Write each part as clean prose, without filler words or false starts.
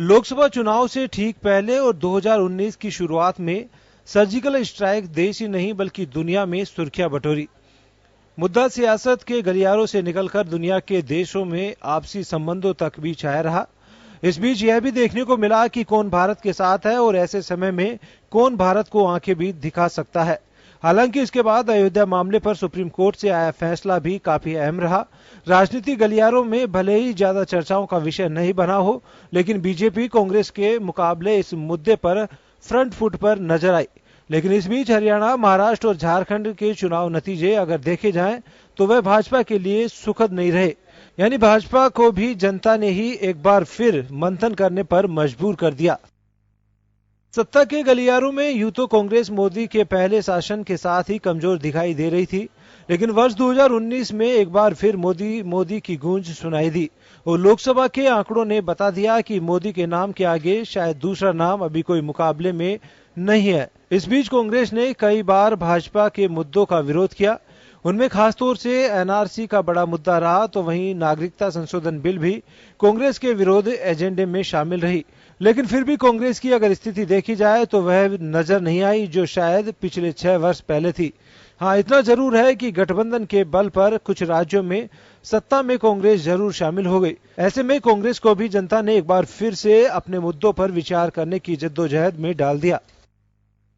लोकसभा चुनाव से ठीक पहले और 2019 की शुरुआत में सर्जिकल स्ट्राइक देश ही नहीं बल्कि दुनिया में सुर्खियां बटोरी। मुद्दा सियासत के गलियारों से निकलकर दुनिया के देशों में आपसी संबंधों तक भी छाया रहा। इस बीच यह भी देखने को मिला कि कौन भारत के साथ है और ऐसे समय में कौन भारत को आंखें भी दिखा सकता है। हालांकि इसके बाद अयोध्या मामले पर सुप्रीम कोर्ट से आया फैसला भी काफी अहम रहा। राजनीतिक गलियारों में भले ही ज्यादा चर्चाओं का विषय नहीं बना हो, लेकिन बीजेपी कांग्रेस के मुकाबले इस मुद्दे पर फ्रंट फुट पर नजर आई। लेकिन इस बीच हरियाणा, महाराष्ट्र और झारखंड के चुनाव नतीजे अगर देखे जाएं तो वह भाजपा के लिए सुखद नहीं रहे। यानी भाजपा को भी जनता ने ही एक बार फिर मंथन करने पर मजबूर कर दिया। सत्ता के गलियारों में यूं तो कांग्रेस मोदी के पहले शासन के साथ ही कमजोर दिखाई दे रही थी, लेकिन वर्ष 2019 में एक बार फिर मोदी मोदी की गूंज सुनाई दी और लोकसभा के आंकड़ों ने बता दिया कि मोदी के नाम के आगे शायद दूसरा नाम अभी कोई मुकाबले में नहीं है। इस बीच कांग्रेस ने कई बार भाजपा के मुद्दों का विरोध किया। उनमें खासतौर से एनआरसी का बड़ा मुद्दा रहा, तो वहीं नागरिकता संशोधन बिल भी कांग्रेस के विरोध एजेंडे में शामिल रही। लेकिन फिर भी कांग्रेस की अगर स्थिति देखी जाए तो वह नजर नहीं आई जो शायद पिछले 6 वर्ष पहले थी। हाँ, इतना जरूर है कि गठबंधन के बल पर कुछ राज्यों में सत्ता में कांग्रेस जरूर शामिल हो गई। ऐसे में कांग्रेस को भी जनता ने एक बार फिर से अपने मुद्दों पर विचार करने की जद्दोजहद में डाल दिया।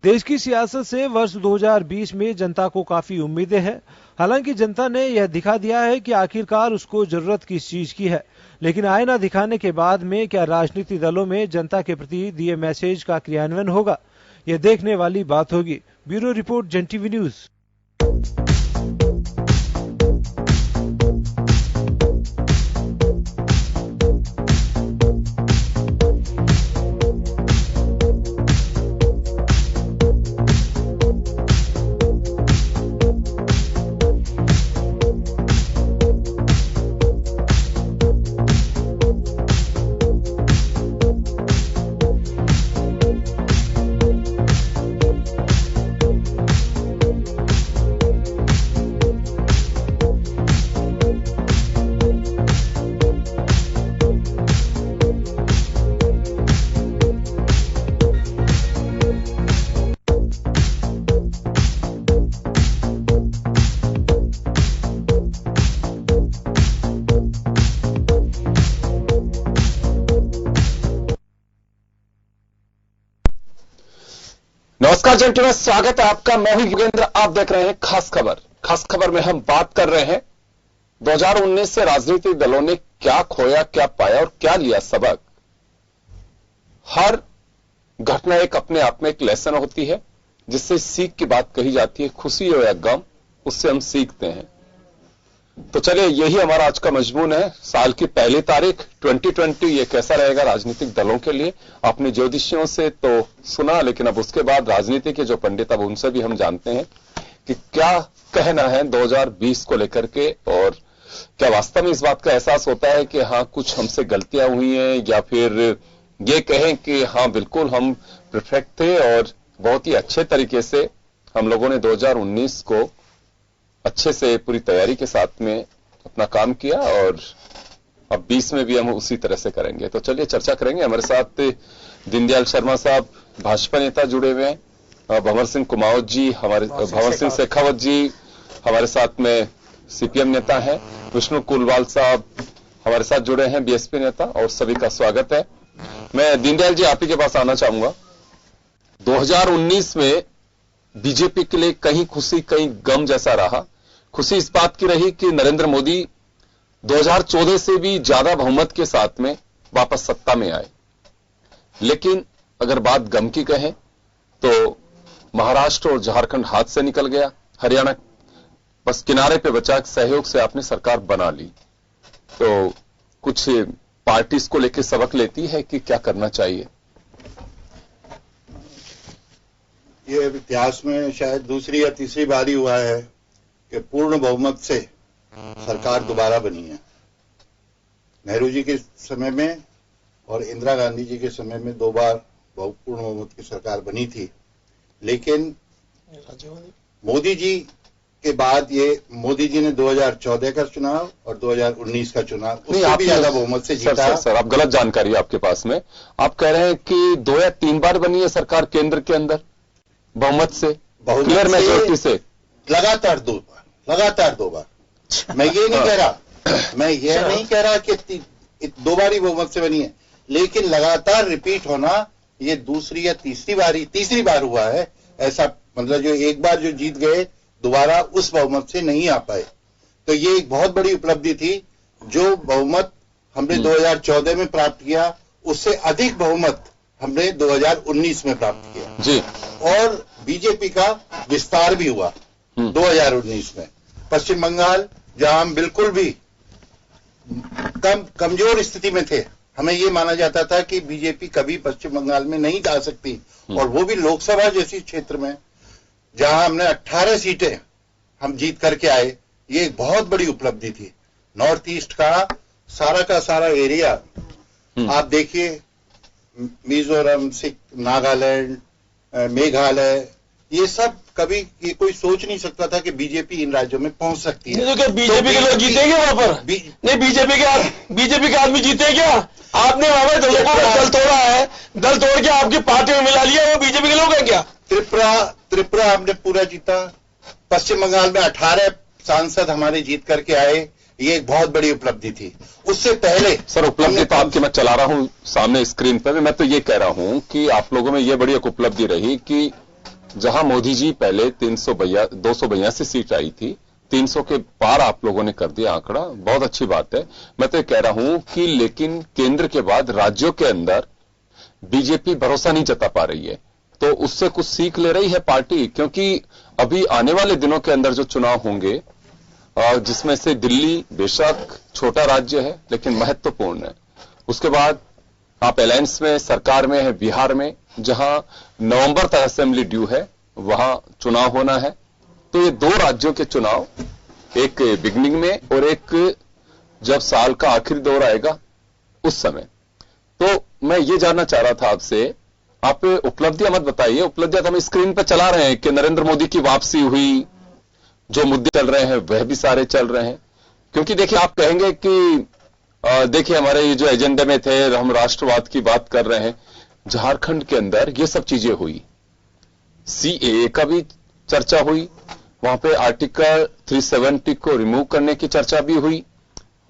देश की सियासत से वर्ष 2020 में जनता को काफी उम्मीदें हैं। हालांकि जनता ने यह दिखा दिया है कि आखिरकार उसको जरूरत किस चीज की है, लेकिन आईना दिखाने के बाद में क्या राजनीतिक दलों में जनता के प्रति दिए मैसेज का क्रियान्वयन होगा, यह देखने वाली बात होगी। ब्यूरो रिपोर्ट, जन टीवी न्यूज। नमस्कार जन टीवी में स्वागत है आपका। मैं हूं योगेंद्र, आप देख रहे हैं खास खबर। खास खबर में हम बात कर रहे हैं 2019 से राजनीतिक दलों ने क्या खोया, क्या पाया और क्या लिया सबक। हर घटना एक अपने आप में एक लेसन होती है जिससे सीख की बात कही जाती है। खुशी हो या गम, उससे हम सीखते हैं। तो चलिए, यही हमारा आज का मजमून है। साल की पहली तारीख 2020, ये कैसा रहेगा राजनीतिक दलों के लिए। आपने ज्योतिषियों से तो सुना, लेकिन अब उसके बाद राजनीति के जो पंडित, अब उनसे भी हम जानते हैं कि क्या कहना है 2020 को लेकर के, और क्या वास्तव में इस बात का एहसास होता है कि हाँ कुछ हमसे गलतियां हुई हैं, या फिर ये कहें कि हाँ बिल्कुल हम परफेक्ट थे और बहुत ही अच्छे तरीके से हम लोगों ने 2019 को अच्छे से पूरी तैयारी के साथ में अपना काम किया, और अब 20 में भी हम उसी तरह से करेंगे। तो चलिए चर्चा करेंगे। हमारे साथ दीनदयाल शर्मा साहब भाजपा नेता जुड़े हुए हैं, भंवर सिंह कुमावत जी, हमारे भंवर सिंह शेखावत जी हमारे साथ में सीपीएम नेता हैं, विष्णु कुलवाल साहब हमारे साथ जुड़े हैं बीएसपी नेता, और सभी का स्वागत है। मैं दीनदयाल जी आप ही के पास आना चाहूंगा। 2019 में बीजेपी के लिए कहीं खुशी कहीं गम जैसा रहा। खुशी इस बात की रही कि नरेंद्र मोदी 2014 से भी ज्यादा बहुमत के साथ में वापस सत्ता में आए। लेकिन अगर बात गम की कहें तो महाराष्ट्र और झारखंड हाथ से निकल गया, हरियाणा बस किनारे पे बचा। सहयोग से आपने सरकार बना ली। तो कुछ पार्टी इसको लेकर सबक लेती है कि क्या करना चाहिए? ये इतिहास में शायद दूसरी या तीसरी बारी हुआ है कि पूर्ण बहुमत से सरकार दोबारा बनी है। नेहरू जी के समय में और इंदिरा गांधी जी के समय में 2 बार पूर्ण बहुमत की सरकार बनी थी। लेकिन मोदी जी के बाद ये मोदी जी ने 2014 का चुनाव और 2019 का चुनाव नहीं, उससे भी ज्यादा बहुमत से जीता। सर आप गलत जानकारी है आपके पास में। आप कह रहे हैं कि 2 या 3 बार बनी है सरकार केंद्र के अंदर बहुमत से, क्लियर मेजोरिटी से, लगातार 2 बार। मैं ये नहीं कह रहा, मैं ये नहीं कह रहा कि 2 बार ही बहुमत से बनी है, लेकिन लगातार रिपीट होना ये दूसरी या तीसरी बार हुआ है। ऐसा मतलब जो एक बार जो जीत गए दोबारा उस बहुमत से नहीं आ पाए, तो ये एक बहुत बड़ी उपलब्धि थी। जो बहुमत हमने 2014 में प्राप्त किया उससे अधिक बहुमत हमने 2019 में प्राप्त किया जी। और बीजेपी का विस्तार भी हुआ 2019 में। पश्चिम बंगाल जहां हम बिल्कुल भी कमजोर स्थिति में थे, हमें ये माना जाता था कि बीजेपी कभी पश्चिम बंगाल में नहीं जा सकती, और वो भी लोकसभा जैसी क्षेत्र में जहां हमने 18 सीटें हम जीत करके आए, ये एक बहुत बड़ी उपलब्धि थी। नॉर्थ ईस्ट का सारा एरिया आप देखिए, मिजोरम, नागालैंड, मेघालय, ये सब कभी ये कोई सोच नहीं सकता था कि बीजेपी इन राज्यों में पहुंच सकती है। तो बीजेपी के लोग जीतेंगे वहां पर? नहीं, बीजेपी के आदमी जीते क्या? आपने वहां पर लोगों का दल तोड़ा है, दल तोड़ के आपकी पार्टी में मिला लिया, वो बीजेपी के लोग हैं क्या? त्रिपुरा हमने पूरा जीता। पश्चिम बंगाल में 18 सांसद हमारे जीत करके आए, ये एक बहुत बड़ी उपलब्धि थी। उससे पहले सर उपलब्धि तो आपकी मैं चला रहा हूं सामने स्क्रीन पर, मैं तो ये कह रहा हूं कि आप लोगों में ये बड़ी एक उपलब्धि रही कि जहां मोदी जी पहले 282 सीट आई थी, 300 के पार आप लोगों ने कर दिया आंकड़ा, बहुत अच्छी बात है। मैं तो ये कह रहा हूं कि लेकिन केंद्र के बाद राज्यों के अंदर बीजेपी भरोसा नहीं जता पा रही है, तो उससे कुछ सीख ले रही है पार्टी, क्योंकि अभी आने वाले दिनों के अंदर जो चुनाव होंगे, जिसमें से दिल्ली बेशक छोटा राज्य है लेकिन महत्वपूर्ण है, उसके बाद आप अलायंस में सरकार में है बिहार में, जहां नवंबर तक असेंबली ड्यू है, वहां चुनाव होना है। तो ये 2 राज्यों के चुनाव, एक बिगनिंग में और एक जब साल का आखिरी दौर आएगा उस समय। तो मैं ये जानना चाह रहा था आपसे, आप उपलब्धियां मत बताइए, उपलब्धियां तो हम स्क्रीन पर चला रहे हैं कि नरेंद्र मोदी की वापसी हुई, जो मुद्दे चल रहे हैं वह भी सारे चल रहे हैं। क्योंकि देखिए आप कहेंगे कि देखिए हमारे ये जो एजेंडे में थे, हम राष्ट्रवाद की बात कर रहे हैं, झारखंड के अंदर ये सब चीजें हुई, सीएए का भी चर्चा हुई, वहां पे आर्टिकल 370 को रिमूव करने की चर्चा भी हुई,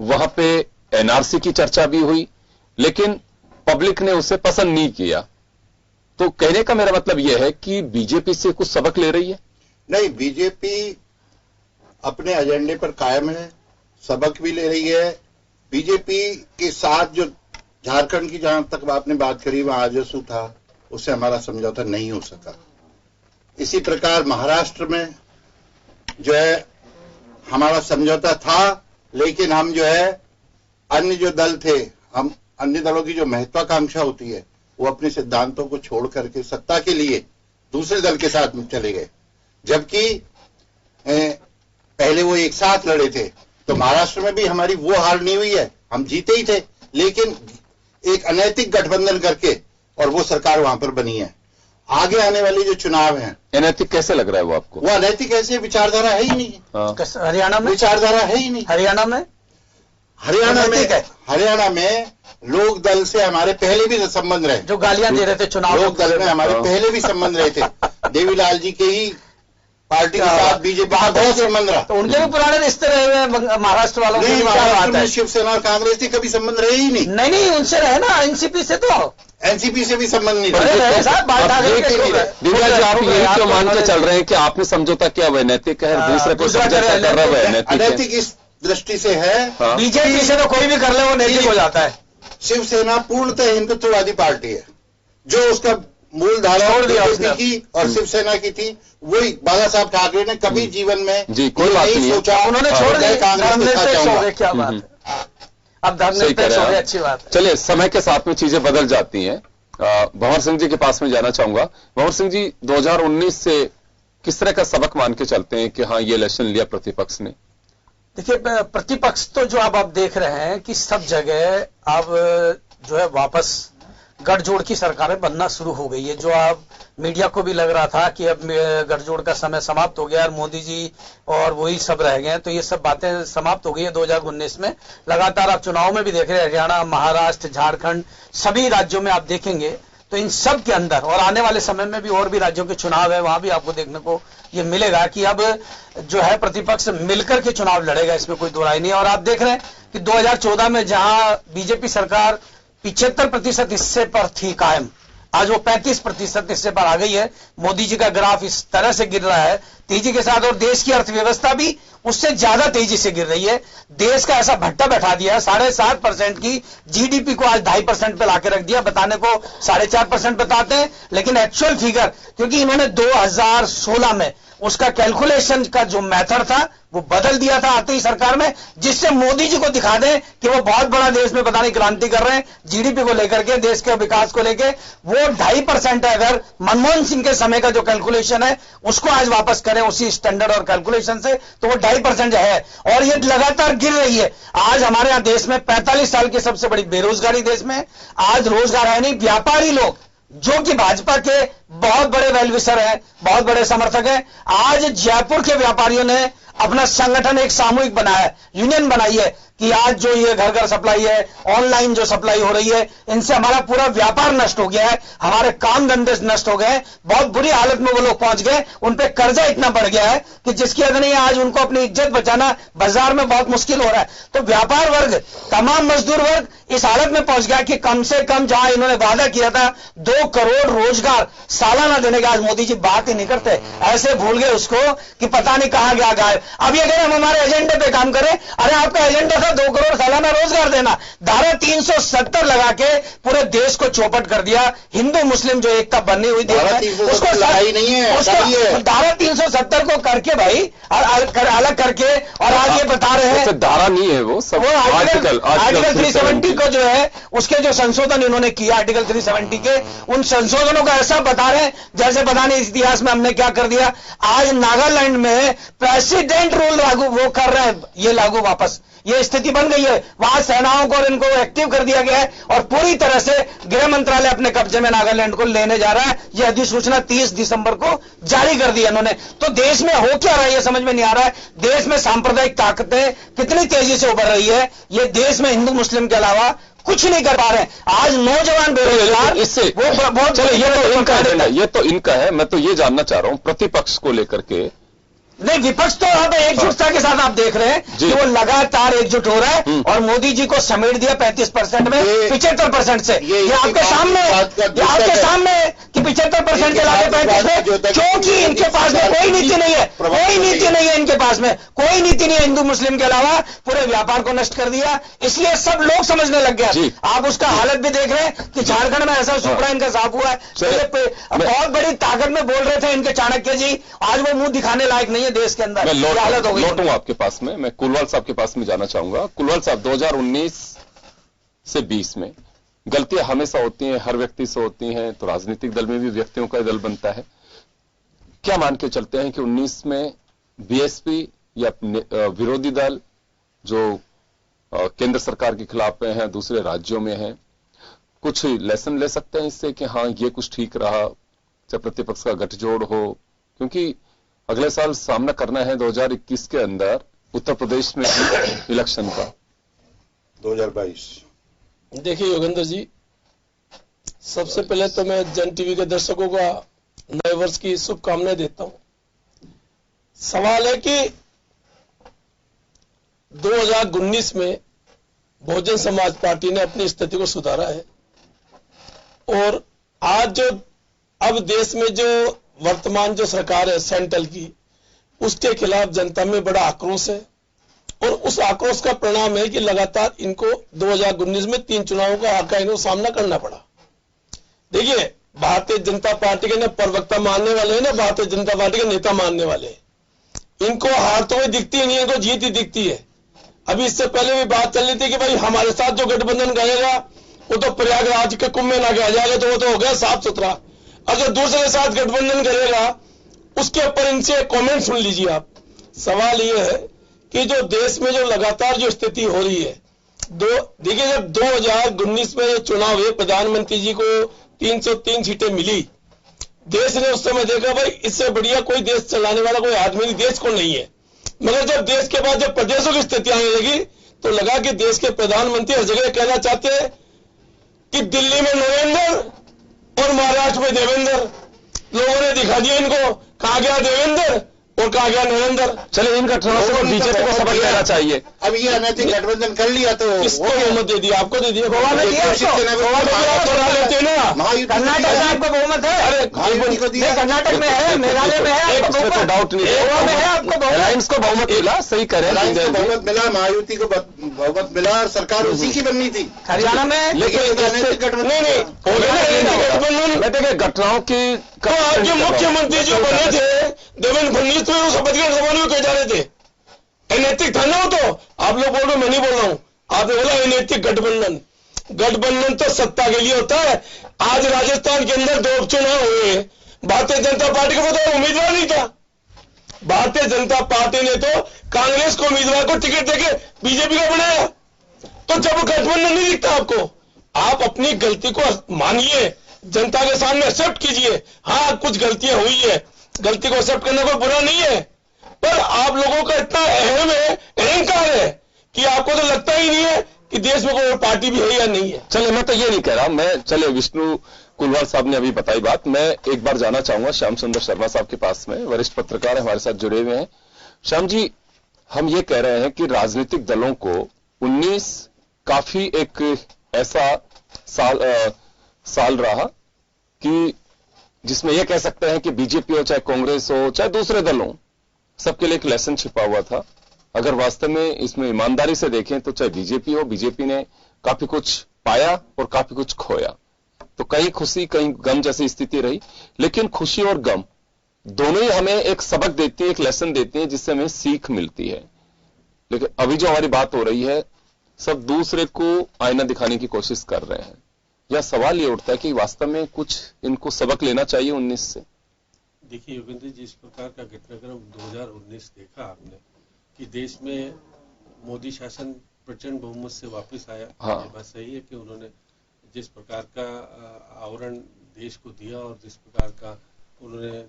वहां पे एनआरसी की चर्चा भी हुई, लेकिन पब्लिक ने उसे पसंद नहीं किया। तो कहने का मेरा मतलब यह है कि बीजेपी से कुछ सबक ले रही है? नहीं, बीजेपी अपने एजेंडे पर कायम है, सबक भी ले रही है। बीजेपी के साथ जो झारखंड की जहां तक आपने बात करी, वहां आजसू था, उससे हमारा समझौता नहीं हो सका। इसी प्रकार महाराष्ट्र में जो है हमारा समझौता था, लेकिन हम जो है अन्य जो दल थे, हम अन्य दलों की जो महत्वाकांक्षा होती है, वो अपने सिद्धांतों को छोड़ करके सत्ता के लिए दूसरे दल के साथ में चले गए, जबकि पहले वो एक साथ लड़े थे। तो महाराष्ट्र में भी हमारी वो हार नहीं हुई है, हम जीते ही थे, लेकिन एक अनैतिक गठबंधन करके और वो सरकार वहां पर बनी है। आगे आने वाले जो चुनाव हैं, अनैतिक कैसे लग रहा है वो आपको? वो अनैतिक ऐसे विचारधारा है ही नहीं। हरियाणा में विचारधारा है ही नहीं। हरियाणा में लोक दल से हमारे पहले भी संबंध रहे, जो गालियां दे रहे थे चुनाव, लोक दल में हमारे पहले भी संबंध रहे थे। देवीलाल जी के ही पार्टी के साथ बीजेपी का बहुत संबंध रहा, तो उनके भी पुराने रिश्ते रहे हुए महाराष्ट्र वालों के। महाराष्ट्र में शिवसेना और कांग्रेस के कभी संबंध रहे ही नहीं। नहीं, उनसे रहे ना, एनसीपी से, तो एनसीपी से भी संबंध नहीं रहे। दिव्या जी, आप यही क्यों मान के चल रहे हैं कि आपने समझौता किया वह नैतिक है, दूसरे को समझौता कर रहा है अनैतिक? इस दृष्टि से है, बीजेपी से तो कोई भी कर ले वो नैतिक हो जाता है। शिवसेना पूर्णतः हिंदुत्ववादी पार्टी है, जो उसका मूल धारा बीजेपी की और शिवसेना की थी, वही बाला साहब ठाकरे ने कभी जीवन में नहीं सोचा, उन्होंने छोड़ दिया, कांग्रेस के साथ जाऊंगा। क्या बात है, अब धर्मनिरपेक्ष हो गए, अच्छी बात है। चलिए, समय के साथ में चीजें बदल जाती हैं। भंवर सिंह जी के पास में जाना चाहूंगा। भंवर सिंह जी, 2019 से किस तरह का सबक मान के चलते हैं कि हाँ ये इलेक्शन लिया प्रतिपक्ष ने? देखिए, प्रतिपक्ष तो जो अब आप देख रहे हैं कि सब जगह अब जो है वापस गठजोड़ की सरकारें बनना शुरू हो गई है। जो अब मीडिया को भी लग रहा था कि अब गठजोड़ का समय समाप्त हो गया और मोदी जी और वही सब रह गए हैं, तो ये सब बातें समाप्त हो गई है 2019 में। लगातार आप चुनाव में भी देख रहे हैं, हरियाणा, महाराष्ट्र, झारखंड, सभी राज्यों में आप देखेंगे तो इन सब के अंदर, और आने वाले समय में भी और भी राज्यों के चुनाव है, वहां भी आपको देखने को ये मिलेगा कि अब जो है प्रतिपक्ष मिलकर के चुनाव लड़ेगा, इसमें कोई दो राय नहीं है। और आप देख रहे हैं कि 2014 में जहां बीजेपी सरकार 75% हिस्से पर थी कायम, आज वो 35% हिस्से पर आ गई है। मोदी जी का ग्राफ इस तरह से गिर रहा है तेजी के साथ, और देश की अर्थव्यवस्था भी उससे ज्यादा तेजी से गिर रही है। देश का ऐसा भट्टा बैठा दिया है, 7.5% की जीडीपी को आज 2.5% पे लाके रख दिया। बताने को 4.5% बताते हैं, लेकिन एक्चुअल फिगर, क्योंकि इन्होंने 2016 में उसका कैलकुलेशन का जो मेथड था वो बदल दिया था आते ही सरकार में, जिससे मोदी जी को दिखा दें कि वो बहुत बड़ा देश में पता नहीं क्रांति कर रहे हैं जीडीपी को लेकर के, देश के विकास को लेकर। वो 2.5% है। अगर मनमोहन सिंह के समय का जो कैलकुलेशन है उसको आज वापस करें उसी स्टैंडर्ड और कैलकुलेशन से, तो वो 2.5% है, और ये लगातार गिर रही है। आज हमारे यहाँ देश में 45 साल की सबसे बड़ी बेरोजगारी देश में, आज रोजगार है नहीं। व्यापारी लोग जो कि भाजपा के बहुत बड़े वेलविशर हैं, बहुत बड़े समर्थक हैं, आज जयपुर के व्यापारियों ने अपना संगठन एक सामूहिक बनाया, यूनियन बनाई है कि आज जो ये घर घर सप्लाई है, ऑनलाइन जो सप्लाई हो रही है, इनसे हमारा पूरा व्यापार नष्ट हो गया है, हमारे काम धंधे नष्ट हो गए, बहुत बुरी हालत में वो लोग पहुंच गए, उन पे कर्जा इतना बढ़ गया है कि जिसकी हद नहीं, आज उनको अपनी इज्जत बचाना बाजार में बहुत मुश्किल हो रहा है। तो व्यापार वर्ग, तमाम मजदूर वर्ग इस हालत में पहुंच गया कि कम से कम जहां इन्होंने वादा किया था 2 करोड़ रोजगार सालाना देने का, आज मोदी जी बात ही नहीं करते, ऐसे भूल गए उसको कि पता नहीं कहां गया गायब। अब ये कहें हम हमारे एजेंडे पे काम करें, अरे आपका एजेंडा था 2 करोड़ सालाना रोजगार देना, धारा 370 लगा के पूरे देश को चौपट कर दिया। हिंदू मुस्लिम जो एकता बनी हुई थी उसको लड़ाई नहीं है, उसको धारा 370 को करके भाई अलग करके, और आज ये बता रहे हैं धारा नहीं है वो सब, आर्टिकल 370 को जो है उसके जो संशोधन इन्होंने किया आर्टिकल 370 के, उन संशोधनों का ऐसा बता रहे हैं जैसे पता नहीं इतिहास में हमने क्या कर दिया। आज नागालैंड में प्रेसिडेंट रूल लागू वो कर रहे हैं, ये लागू वापस, ये स्थिति बन गई है। वहां सेनाओं को और इनको एक्टिव कर दिया गया है, और पूरी तरह से गृह मंत्रालय अपने कब्जे में नागालैंड को लेने जा रहा है। यह अधिसूचना 30 दिसंबर को जारी कर दी इन्होंने। तो देश में हो क्या रहा है ये समझ में नहीं आ रहा है। देश में सांप्रदायिक ताकतें कितनी तेजी से उभर रही है, ये देश में हिंदू मुस्लिम के अलावा कुछ नहीं कर पा रहे। आज नौजवान बेरोजगार, इससे वो बहुत, ये तो इनका है। मैं तो ये जानना चाह रहा हूं प्रतिपक्ष को लेकर के, नहीं विपक्ष तो अब एकजुटता के साथ आप देख रहे हैं कि वो लगातार एकजुट हो रहा है, और मोदी जी को समेट दिया 35% में 75% से। ये आपके सामने कि 75% के लागे 35 में, क्योंकि इनके पास में कोई नीति नहीं है, कोई नीति नहीं है इनके पास में, कोई नीति नहीं है हिंदू मुस्लिम के अलावा। पूरे व्यापार को नष्ट कर दिया, इसलिए सब लोग समझने लग गए। आप उसका हालत भी देख रहे हैं कि झारखंड में ऐसा सुपड़ा इनका साफ हुआ है। बहुत बड़ी ताकत में बोल रहे थे इनके चाणक्य जी, आज वो मुंह दिखाने लायक नहीं है देश के अंदर। मैं लौटूं आपके पास में, मैं कुलवाल साहब के पास में जाना चाहूंगा। कुलवाल साहब, 2019 से 20 में गलतियां हमेशा होती हैं, हर व्यक्ति से होती हैं, तो राजनीतिक दल में भी व्यक्तियों का दल बनता है। क्या मान के चलते हैं कि 19 में बीएसपी या विरोधी दल जो केंद्र सरकार के खिलाफ में है, दूसरे राज्यों में है, कुछ लेसन ले सकते हैं इससे कि हाँ ये कुछ ठीक रहा, चाहे प्रतिपक्ष का गठजोड़ हो, क्योंकि अगले साल सामना करना है 2021 के अंदर उत्तर प्रदेश में इलेक्शन का 2022। देखिए योगेंद्र जी, सबसे पहले तो मैं जन टीवी के दर्शकों का नए वर्ष की शुभकामनाएं देता हूं। सवाल है कि 2019 में बहुजन समाज पार्टी ने अपनी स्थिति को सुधारा है, और आज जो अब देश में जो वर्तमान जो सरकार है सेंट्रल की, उसके खिलाफ जनता में बड़ा आक्रोश है, और उस आक्रोश का परिणाम है कि लगातार इनको 2019 में 3 चुनावों का इनको सामना करना पड़ा। देखिए, भारतीय जनता पार्टी के ना प्रवक्ता मानने वाले हैं, ना भारतीय जनता पार्टी के नेता मानने वाले हैं। इनको हार तो दिखती नहीं है, इनको जीत ही दिखती है। अभी इससे पहले भी बात चल रही थी कि भाई हमारे साथ जो गठबंधन करेगा वो तो प्रयागराज के कुंभ में ना गया जाएगा, तो वो तो हो गया साफ सुथरा। अगर दूसरे के साथ गठबंधन करेगा उसके ऊपर इनसे कमेंट सुन लीजिए आप। सवाल यह है कि जो देश में जो लगातार जो स्थिति हो रही है, देखिए, जब 2019 में चुनाव हुए, प्रधानमंत्री जी को 303 सीटें मिली, देश ने उस समय देखा भाई इससे बढ़िया कोई देश चलाने वाला कोई आदमी देश को नहीं है। मगर जब देश के बाद जब प्रदेशों की स्थिति आने लगी तो लगा कि देश के प्रधानमंत्री हर जगह कहना चाहते हैं कि दिल्ली में नरेंद्र और महाराष्ट्र में देवेंद्र। लोगों ने दिखा दिया इनको, कहा गया देवेंद्र और कहा गया नरेंद्र। चलिए, इन घटनाओं से बीजेपी को सबक लेना चाहिए। अब ये अनैतिक गठबंधन कर लिया तो किसको बहुमत दे दिया? आपको दे दिया। गोवा में दिया, लेते ना। कर्नाटक में आपको बहुमत है? अरे कर्नाटक में है, मेघालय में है, आपको डाउट नहीं है। गोवा में है आपको बहुमत। अलायंस को बहुमत मिला, सही करें, बहुमत मिला, महायुति को बहुमत मिला और सरकार उसी की बननी थी हरियाणा में। लेकिन अनैतिक गठबंधन देखिए घटनाओं की जो मुख्यमंत्री जो बने थे देवेंद्र फडणवीस में वो शपथ ग्रहण समारोह में कह जा रहे थे अनैतिक था ना। तो आप लोग बोल रहे, मैं नहीं बोल रहा हूं, आपने बोला अनैतिक गठबंधन। गठबंधन तो सत्ता के लिए होता है। आज राजस्थान के अंदर 2 उपचुनाव हुए, भारतीय जनता पार्टी को तो उम्मीदवार नहीं था। भारतीय जनता पार्टी ने तो कांग्रेस को उम्मीदवार को टिकट देके बीजेपी का बनाया। तो जब गठबंधन नहीं दिखता आपको, आप अपनी गलती को मानिए, जनता के सामने एक्सेप्ट कीजिए। हाँ, कुछ गलतियां हुई है, गलती को एक्सेप्ट करना कोई बुरा नहीं है, पर आप लोगों का इतना अहम है, अहंकार है कि आपको तो लगता ही नहीं है कि देश में कोई पार्टी भी है या नहीं है। चले, मैं तो ये नहीं कह रहा, मैं चले विष्णु कुलवाल साहब ने अभी बताई बात। मैं एक बार जाना चाहूंगा श्याम सुंदर शर्मा साहब के पास में, वरिष्ठ पत्रकार हमारे साथ जुड़े हुए हैं। श्याम जी, हम ये कह रहे हैं कि राजनीतिक दलों को 19 काफी एक ऐसा साल रहा कि जिसमें यह कह सकते हैं कि बीजेपी हो, चाहे कांग्रेस हो, चाहे दूसरे दल हो, सबके लिए एक लेसन छिपा हुआ था। अगर वास्तव में इसमें ईमानदारी से देखें तो चाहे बीजेपी हो, बीजेपी ने काफी कुछ पाया और काफी कुछ खोया। तो कहीं खुशी कहीं गम जैसी स्थिति रही, लेकिन खुशी और गम दोनों ही हमें एक सबक देती है, एक लेसन देती है, जिससे हमें सीख मिलती है। लेकिन अभी जो हमारी बात हो रही है, सब दूसरे को आईना दिखाने की कोशिश कर रहे हैं। यह सवाल ये उठता है कि वास्तव में कुछ इनको सबक लेना चाहिए 19 से। देखिए योगेंद्र जी, इस प्रकार का घटनाक्रम 2019 देखा आपने कि देश में मोदी शासन प्रचंड बहुमत से वापस आया। हाँ। ये बात सही है कि उन्होंने जिस प्रकार का आवरण देश को दिया और जिस प्रकार का उन्होंने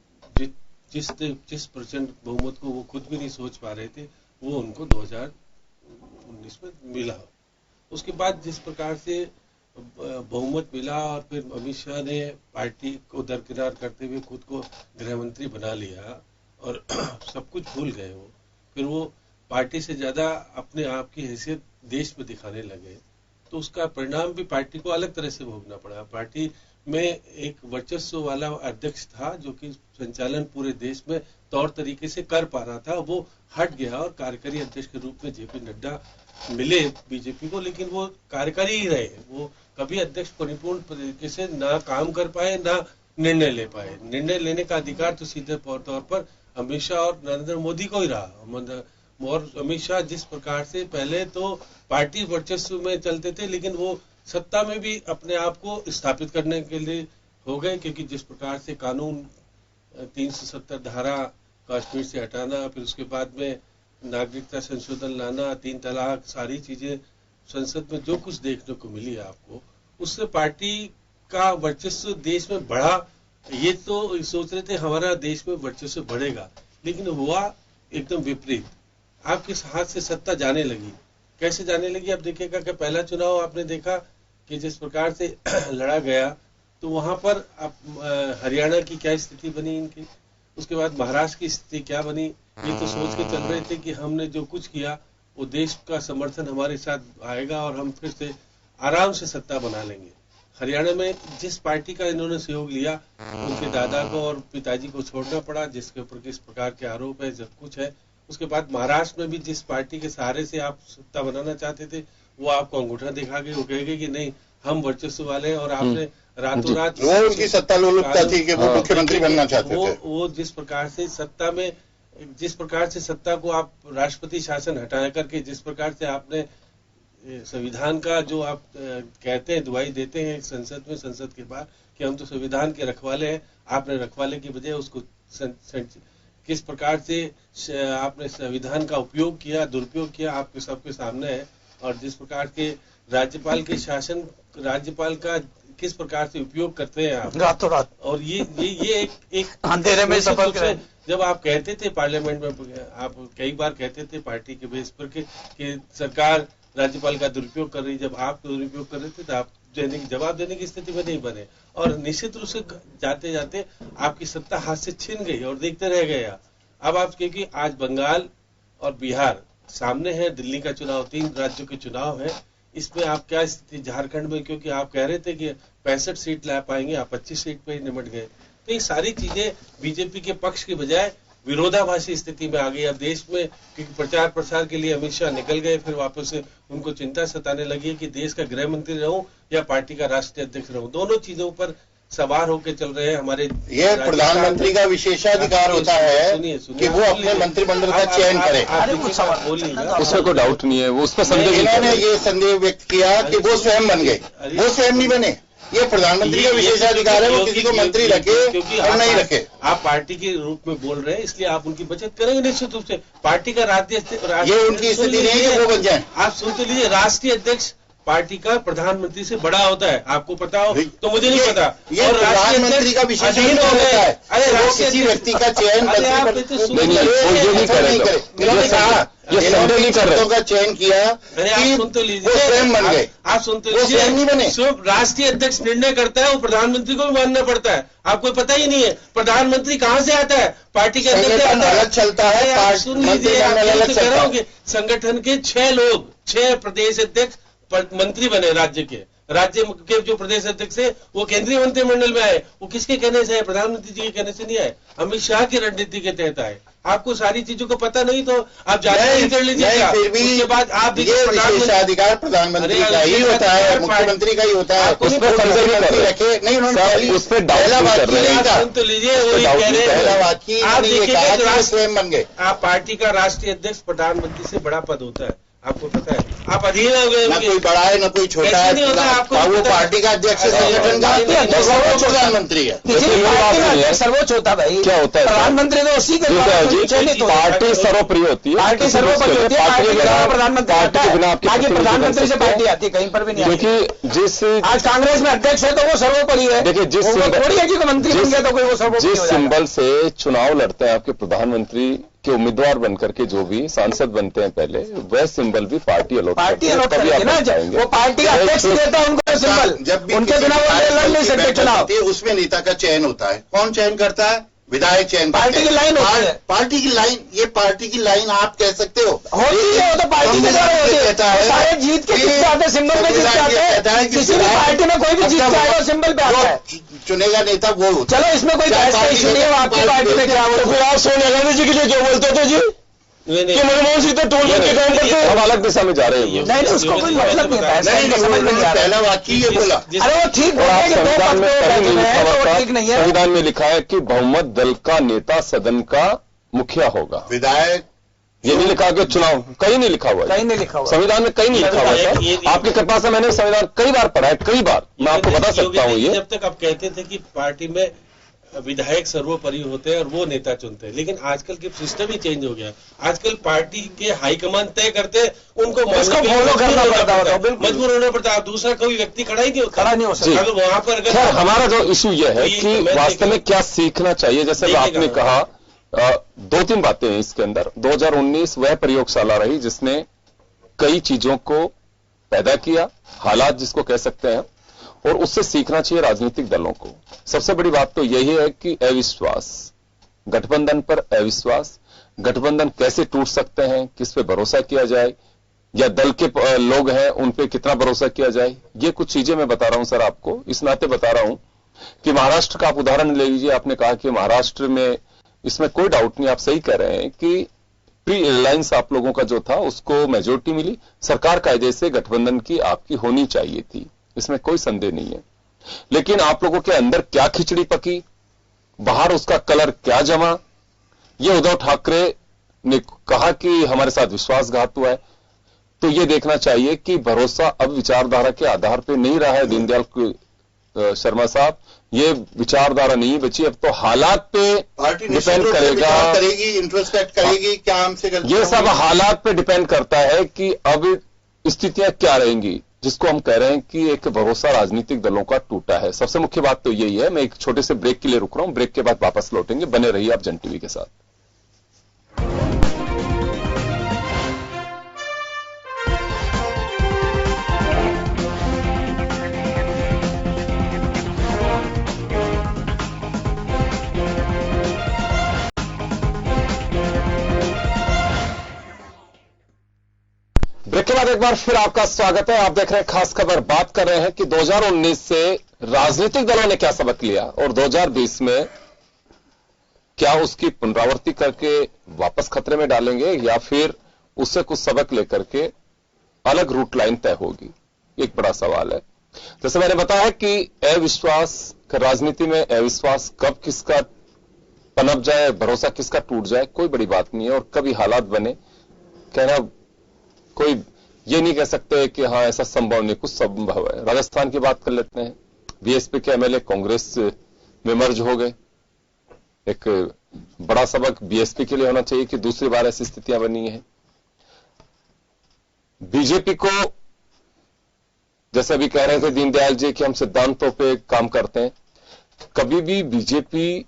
जिस प्रचंड बहुमत को वो खुद भी नहीं सोच पा रहे थे, वो उनको 2019 में मिला। उसके बाद जिस प्रकार से बहुमत मिला और फिर अमित शाह ने पार्टी को दरकिनार करते हुए खुद को गृह मंत्री बना लिया और सब कुछ भूल गए वो। फिर वो पार्टी से ज्यादा अपने आप की हैसियत देश में दिखाने लगे, तो उसका परिणाम भी पार्टी को अलग तरह से भोगना पड़ा। पार्टी में एक वर्चस्व वाला अध्यक्ष था जो कि संचालन पूरे देश में तौर तरीके से कर पा रहा था, वो हट गया और कार्यकारी अध्यक्ष के रूप में जेपी नड्डा मिले बीजेपी को, लेकिन वो कार्यकारी ही रहे। वो कभी अध्यक्ष परिपूर्ण तरीके से ना काम कर पाए ना निर्णय ले पाए। निर्णय लेने का अधिकार तो सीधे तौर पर अमित शाह और नरेंद्र मोदी को ही रहा। और अमित शाह जिस प्रकार से पहले तो पार्टी वर्चस्व में चलते थे, लेकिन वो सत्ता में भी अपने आप को स्थापित करने के लिए हो गए, क्योंकि जिस प्रकार से कानून 370 धारा कश्मीर से हटाना, फिर उसके बाद में नागरिकता संशोधन लाना, 3 तलाक, सारी चीजें संसद में जो कुछ देखने को मिली आपको, उससे पार्टी का वर्चस्व देश में बढ़ा। ये तो सोच रहे थे हमारा देश में वर्चस्व बढ़ेगा, लेकिन हुआ एकदम विपरीत। आपके हाथ से सत्ता जाने लगी। कैसे जाने लगी? आप देखिएगा कि पहला चुनाव आपने देखा कि जिस प्रकार से लड़ा गया, तो वहां पर आप हरियाणा की क्या स्थिति बनी इनकी, उसके बाद महाराष्ट्र की स्थिति क्या बनी। ये तो सोच के चल रहे थे कि हमने जो कुछ किया वो देश का समर्थन हमारे साथ आएगा और हम फिर से आराम से सत्ता बना लेंगे। हरियाणा में जिस पार्टी का इन्होंने सहयोग लिया, उनके दादा को और पिताजी को छोड़ना पड़ा, जिसके ऊपर किस प्रकार के आरोप है, सब कुछ है। उसके बाद महाराष्ट्र में भी जिस पार्टी के सहारे से आप सत्ता बनाना चाहते थे, वो आपको अंगूठा दिखा के वो कहेंगे कि नहीं हम वर्चस्व वाले हैं, और आपने रातों रात वो उनकी सत्ता लोलुपता थी कि वो मुख्यमंत्री बनना चाहते थे। वो जिस प्रकार से सत्ता में, जिस प्रकार से सत्ता को आप राष्ट्रपति शासन हटा करके जिस प्रकार से आपने संविधान का जो आप कहते हैं, दुहाई देते हैं संसद में, संसद के बाहर कि हम तो संविधान के रखवाले हैं, आपने रखवाले की बजाय उसको किस प्रकार से आपने संविधान का उपयोग किया, दुरुपयोग किया, आपके सबके सामने है। और जिस प्रकार के राज्यपाल के शासन, राज्यपाल का किस प्रकार से उपयोग करते हैं आप रातों रात, और ये एक अंधेरे में सफल करें। जब आप कहते थे पार्लियामेंट में, आप कई बार कहते थे पार्टी के बेस पर कि सरकार राज्यपाल का दुरुपयोग कर रही, जब आप दुरुपयोग कर रहे थे तो आप जवाब देने की स्थिति में नहीं बने, और निश्चित रूप से जाते जाते आपकी सत्ता हाथ से छीन गई और देखते रह गए। अब आप, क्योंकि आज बंगाल और बिहार सामने है, दिल्ली का चुनाव, 3 राज्यों के चुनाव है, इसमें आप क्या स्थिति, झारखंड में क्योंकि आप कह रहे थे कि 65 सीट ला पाएंगे, आप 25 सीट पे ही निमट गए। तो ये सारी चीजें बीजेपी के पक्ष के बजाय विरोधाभासी स्थिति में आ गई। अब देश में क्योंकि प्रचार प्रसार के लिए अमित शाह निकल गए, फिर वापस से उनको चिंता सताने लगी कि देश का गृह मंत्री रहूं या पार्टी का राष्ट्रीय अध्यक्ष रहूं, दोनों चीजों पर सवार होकर चल रहे हैं हमारे। ये प्रधानमंत्री का विशेषाधिकार होता है कि वो अपने मंत्रिमंडल का चयन करे, उसमें कोई डाउट नहीं है, वो उस पर संदेह। इन्होंने ये संदेह व्यक्त किया कि वो स्वयं बन गए, वो स्वयं नहीं बने। ये प्रधानमंत्री का विशेषाधिकार है, वो किसी को मंत्री रखे और नहीं रखे। आप पार्टी के रूप में बोल रहे हैं, इसलिए आप उनकी बचत करेंगे निश्चित रूप से। पार्टी का ये उनकी स्थिति नहीं है कि वो बन जाए। आप सुनते लीजिए, राष्ट्रीय अध्यक्ष पार्टी का प्रधानमंत्री से बड़ा होता है, आपको पता हो तो मुझे नहीं पता। ये प्रधानमंत्री का विशेषाधिकार होता है, अरे वो किसी व्यक्ति का चयन ये संदेह नहीं कर रहे का चयन किया। आप सुन तो लीजिए, स्वयं बन गए, आप सुन तो लीजिए, नहीं बने। सिर्फ राष्ट्रीय अध्यक्ष निर्णय करता है, वो प्रधानमंत्री को भी मानना पड़ता है। आपको पता ही नहीं है प्रधानमंत्री कहाँ से आता है, पार्टी के अध्यक्ष अलग चलता है। सुन लीजिए, आप कह रहे हो कि संगठन के 6 प्रदेश अध्यक्ष मंत्री बने, राज्य के जो प्रदेश अध्यक्ष है वो केंद्रीय मंत्रिमंडल में आए। वो किसके कहने से आए? प्रधानमंत्री जी के कहने से नहीं आए, अमित शाह की रणनीति के तहत आए। आपको सारी चीजों को पता नहीं तो आप जानकारी कर लीजिएगा। फिर भी उसके बाद आप विशेषाधिकार प्रधानमंत्री का ही होता है, मुख्यमंत्री का ही होता है। उस पर रखे नहीं, उन्होंने उस पर डाउट सुन तो लीजिए, स्वयं बन गए। आप पार्टी का राष्ट्रीय अध्यक्ष प्रधानमंत्री से बड़ा पद होता है, आपको पता है। आप अधीन हो गए, न कोई बड़ा है न कोई छोटा है, वो पार्टी का अध्यक्ष संगठन का सर्वोच्च प्रधानमंत्री है। सर्वोच्च होता भाई, क्या होता है प्रधानमंत्री तो उसी के पार्टी सर्वोपरि होती है, पार्टी सर्वोपरि होती है, पार्टी के बिना प्रधानमंत्री से पार्टी आती है, कहीं पर भी नहीं। क्योंकि जिस आज कांग्रेस में अध्यक्ष है तो वो सर्वोपरि है। देखिए, जिस थोड़ी है कि मंत्री बन गया तो कोई वो सर्वोपरि। जिस सिंबल से चुनाव लड़ते हैं आपके प्रधानमंत्री के उम्मीदवार बनकर के, जो भी सांसद बनते हैं पहले, वह सिंबल भी पार्टी अलॉट करती है ना। वो पार्टी का अध्यक्ष देता है उनको सिंबल, जब भी उनके बिना वो लड़ नहीं सकते चुनाव। उसमें नेता का चयन होता है, कौन चयन करता है? विधायक चयन। पार्टी की लाइन होती है, पार्टी की लाइन। ये पार्टी की लाइन आप कह सकते हो, होती है, वो तो पार्टी के द्वारा होती है। सारे जीत के किससे आते, सिंबल में जीत जाते हैं। किसी भी पार्टी में कोई भी जीत जाएगा सिंबल पे आता है, चुनेगा नेता वो। चलो इसमें कोई बहस का इश्यू नहीं है। आपकी पार्टी में क्या हो, फिर आप सोनिया गांधी जी के लिए क्यों बोलते थे जी कि मनमोहन सिंह तो टोल करके काम करते हैं? हम अलग दिशा में जा रहे हैं। नहीं, उसको कोई मतलब नहीं है। पहला वाक्य ये बोला, अरे वो ठीक है, संविधान में कहीं नहीं लिखा हुआ, ठीक नहीं है। संविधान में लिखा है कि बहुमत दल का नेता सदन का मुखिया होगा। विधायक ये नहीं लिखा कि चुनाव, कहीं नहीं लिखा हुआ, कहीं नहीं लिखा हुआ, संविधान में कहीं नहीं लिखा हुआ सर। आपकी कृपा से मैंने संविधान कई बार पढ़ा है, कई बार, मैं आपको बता सकता हूँ। ये जब तक आप कहते थे कि पार्टी में विधायक सर्वोपरि होते हैं और वो नेता चुनते हैं, लेकिन आजकल के सिस्टम ही चेंज हो गया। आजकल पार्टी के हाईकमान तय करते हैं, उनको फॉलो करना पड़ता है, मजबूर होना पड़ता है। दूसरा कोई व्यक्ति खड़ा ही नहीं हो सकता। अगर वहां पर खैर, हमारा जो इशू ये है कि वास्तव में क्या सीखना चाहिए। जैसे आपने कहा 2-3 बातें हैं इसके अंदर। 2019 वह प्रयोगशाला रही जिसने कई चीजों को पैदा किया, हालात जिसको कह सकते हैं, और उससे सीखना चाहिए राजनीतिक दलों को। सबसे बड़ी बात तो यही है कि अविश्वास, गठबंधन पर अविश्वास, गठबंधन कैसे टूट सकते हैं, किस पे भरोसा किया जाए, या दल के लोग हैं उन पे कितना भरोसा किया जाए, ये कुछ चीजें मैं बता रहा हूं सर आपको। इस नाते बता रहा हूं कि महाराष्ट्र का आप उदाहरण ले लीजिए। आपने कहा कि महाराष्ट्र में, इसमें कोई डाउट नहीं, आप सही कह रहे हैं कि प्री अलायंस आप लोगों का जो था उसको मेजोरिटी मिली। सरकार कायदे से गठबंधन की आपकी होनी चाहिए थी, इसमें कोई संदेह नहीं है। लेकिन आप लोगों के अंदर क्या खिचड़ी पकी, बाहर उसका कलर क्या जमा, ये उद्धव ठाकरे ने कहा कि हमारे साथ विश्वासघात हुआ है। तो ये देखना चाहिए कि भरोसा अब विचारधारा के आधार पे नहीं रहा है। दीनदयाल शर्मा साहब, ये विचारधारा नहीं बची, अब तो हालात पे डिपेंड करेगी, इंट्रोस्पेक्ट करेगी, क्या हमसे ये सब हालात पे डिपेंड करता है कि अब स्थितियां क्या रहेंगी, जिसको हम कह रहे हैं कि एक भरोसा राजनीतिक दलों का टूटा है। सबसे मुख्य बात तो यही है। मैं एक छोटे से ब्रेक के लिए रुक रहा हूं, ब्रेक के बाद वापस लौटेंगे। बने रहिए आप जन टीवी के साथ। ब्रेक के बाद एक बार फिर आपका स्वागत है। आप देख रहे हैं खास खबर। बात कर रहे हैं कि 2019 से राजनीतिक दलों ने क्या सबक लिया और 2020 में क्या उसकी पुनरावृत्ति करके वापस खतरे में डालेंगे या फिर उससे कुछ सबक लेकर के अलग रूट लाइन तय होगी। एक बड़ा सवाल है। जैसे मैंने बताया कि अविश्वास, राजनीति में अविश्वास कब किसका पनप जाए, भरोसा किसका टूट जाए, कोई बड़ी बात नहीं है। और कभी हालात बने, कहना कोई ये नहीं कह सकते कि हां ऐसा संभव नहीं, कुछ संभव है। राजस्थान की बात कर लेते हैं। बीएसपी के एमएलए कांग्रेस में मर्ज हो गए। एक बड़ा सबक बीएसपी के लिए होना चाहिए कि दूसरी बार ऐसी स्थितियां बनी है। बीजेपी को, जैसे अभी कह रहे थे दीनदयाल जी कि हम सिद्धांतों पे काम करते हैं, कभी भी बीजेपी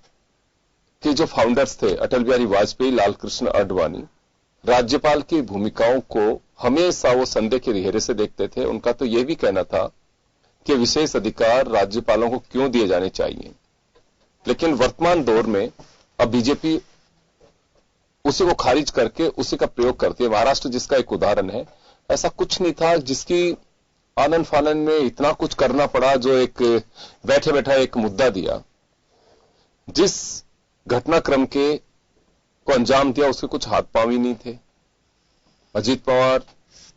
के जो फाउंडर्स थे अटल बिहारी वाजपेयी, लाल कृष्ण आडवाणी, राज्यपाल की भूमिकाओं को हमेशा वो संदेह के रिहेरे से देखते थे। उनका तो यह भी कहना था कि विशेष अधिकार राज्यपालों को क्यों दिए जाने चाहिए। लेकिन वर्तमान दौर में अब बीजेपी उसी को खारिज करके उसी का प्रयोग करती है। महाराष्ट्र जिसका एक उदाहरण है, ऐसा कुछ नहीं था जिसकी आनन फानन में इतना कुछ करना पड़ा, जो एक बैठे बैठा एक मुद्दा दिया, जिस घटनाक्रम के को अंजाम दिया उसके कुछ हाथ पांव ही नहीं थे। अजीत पवार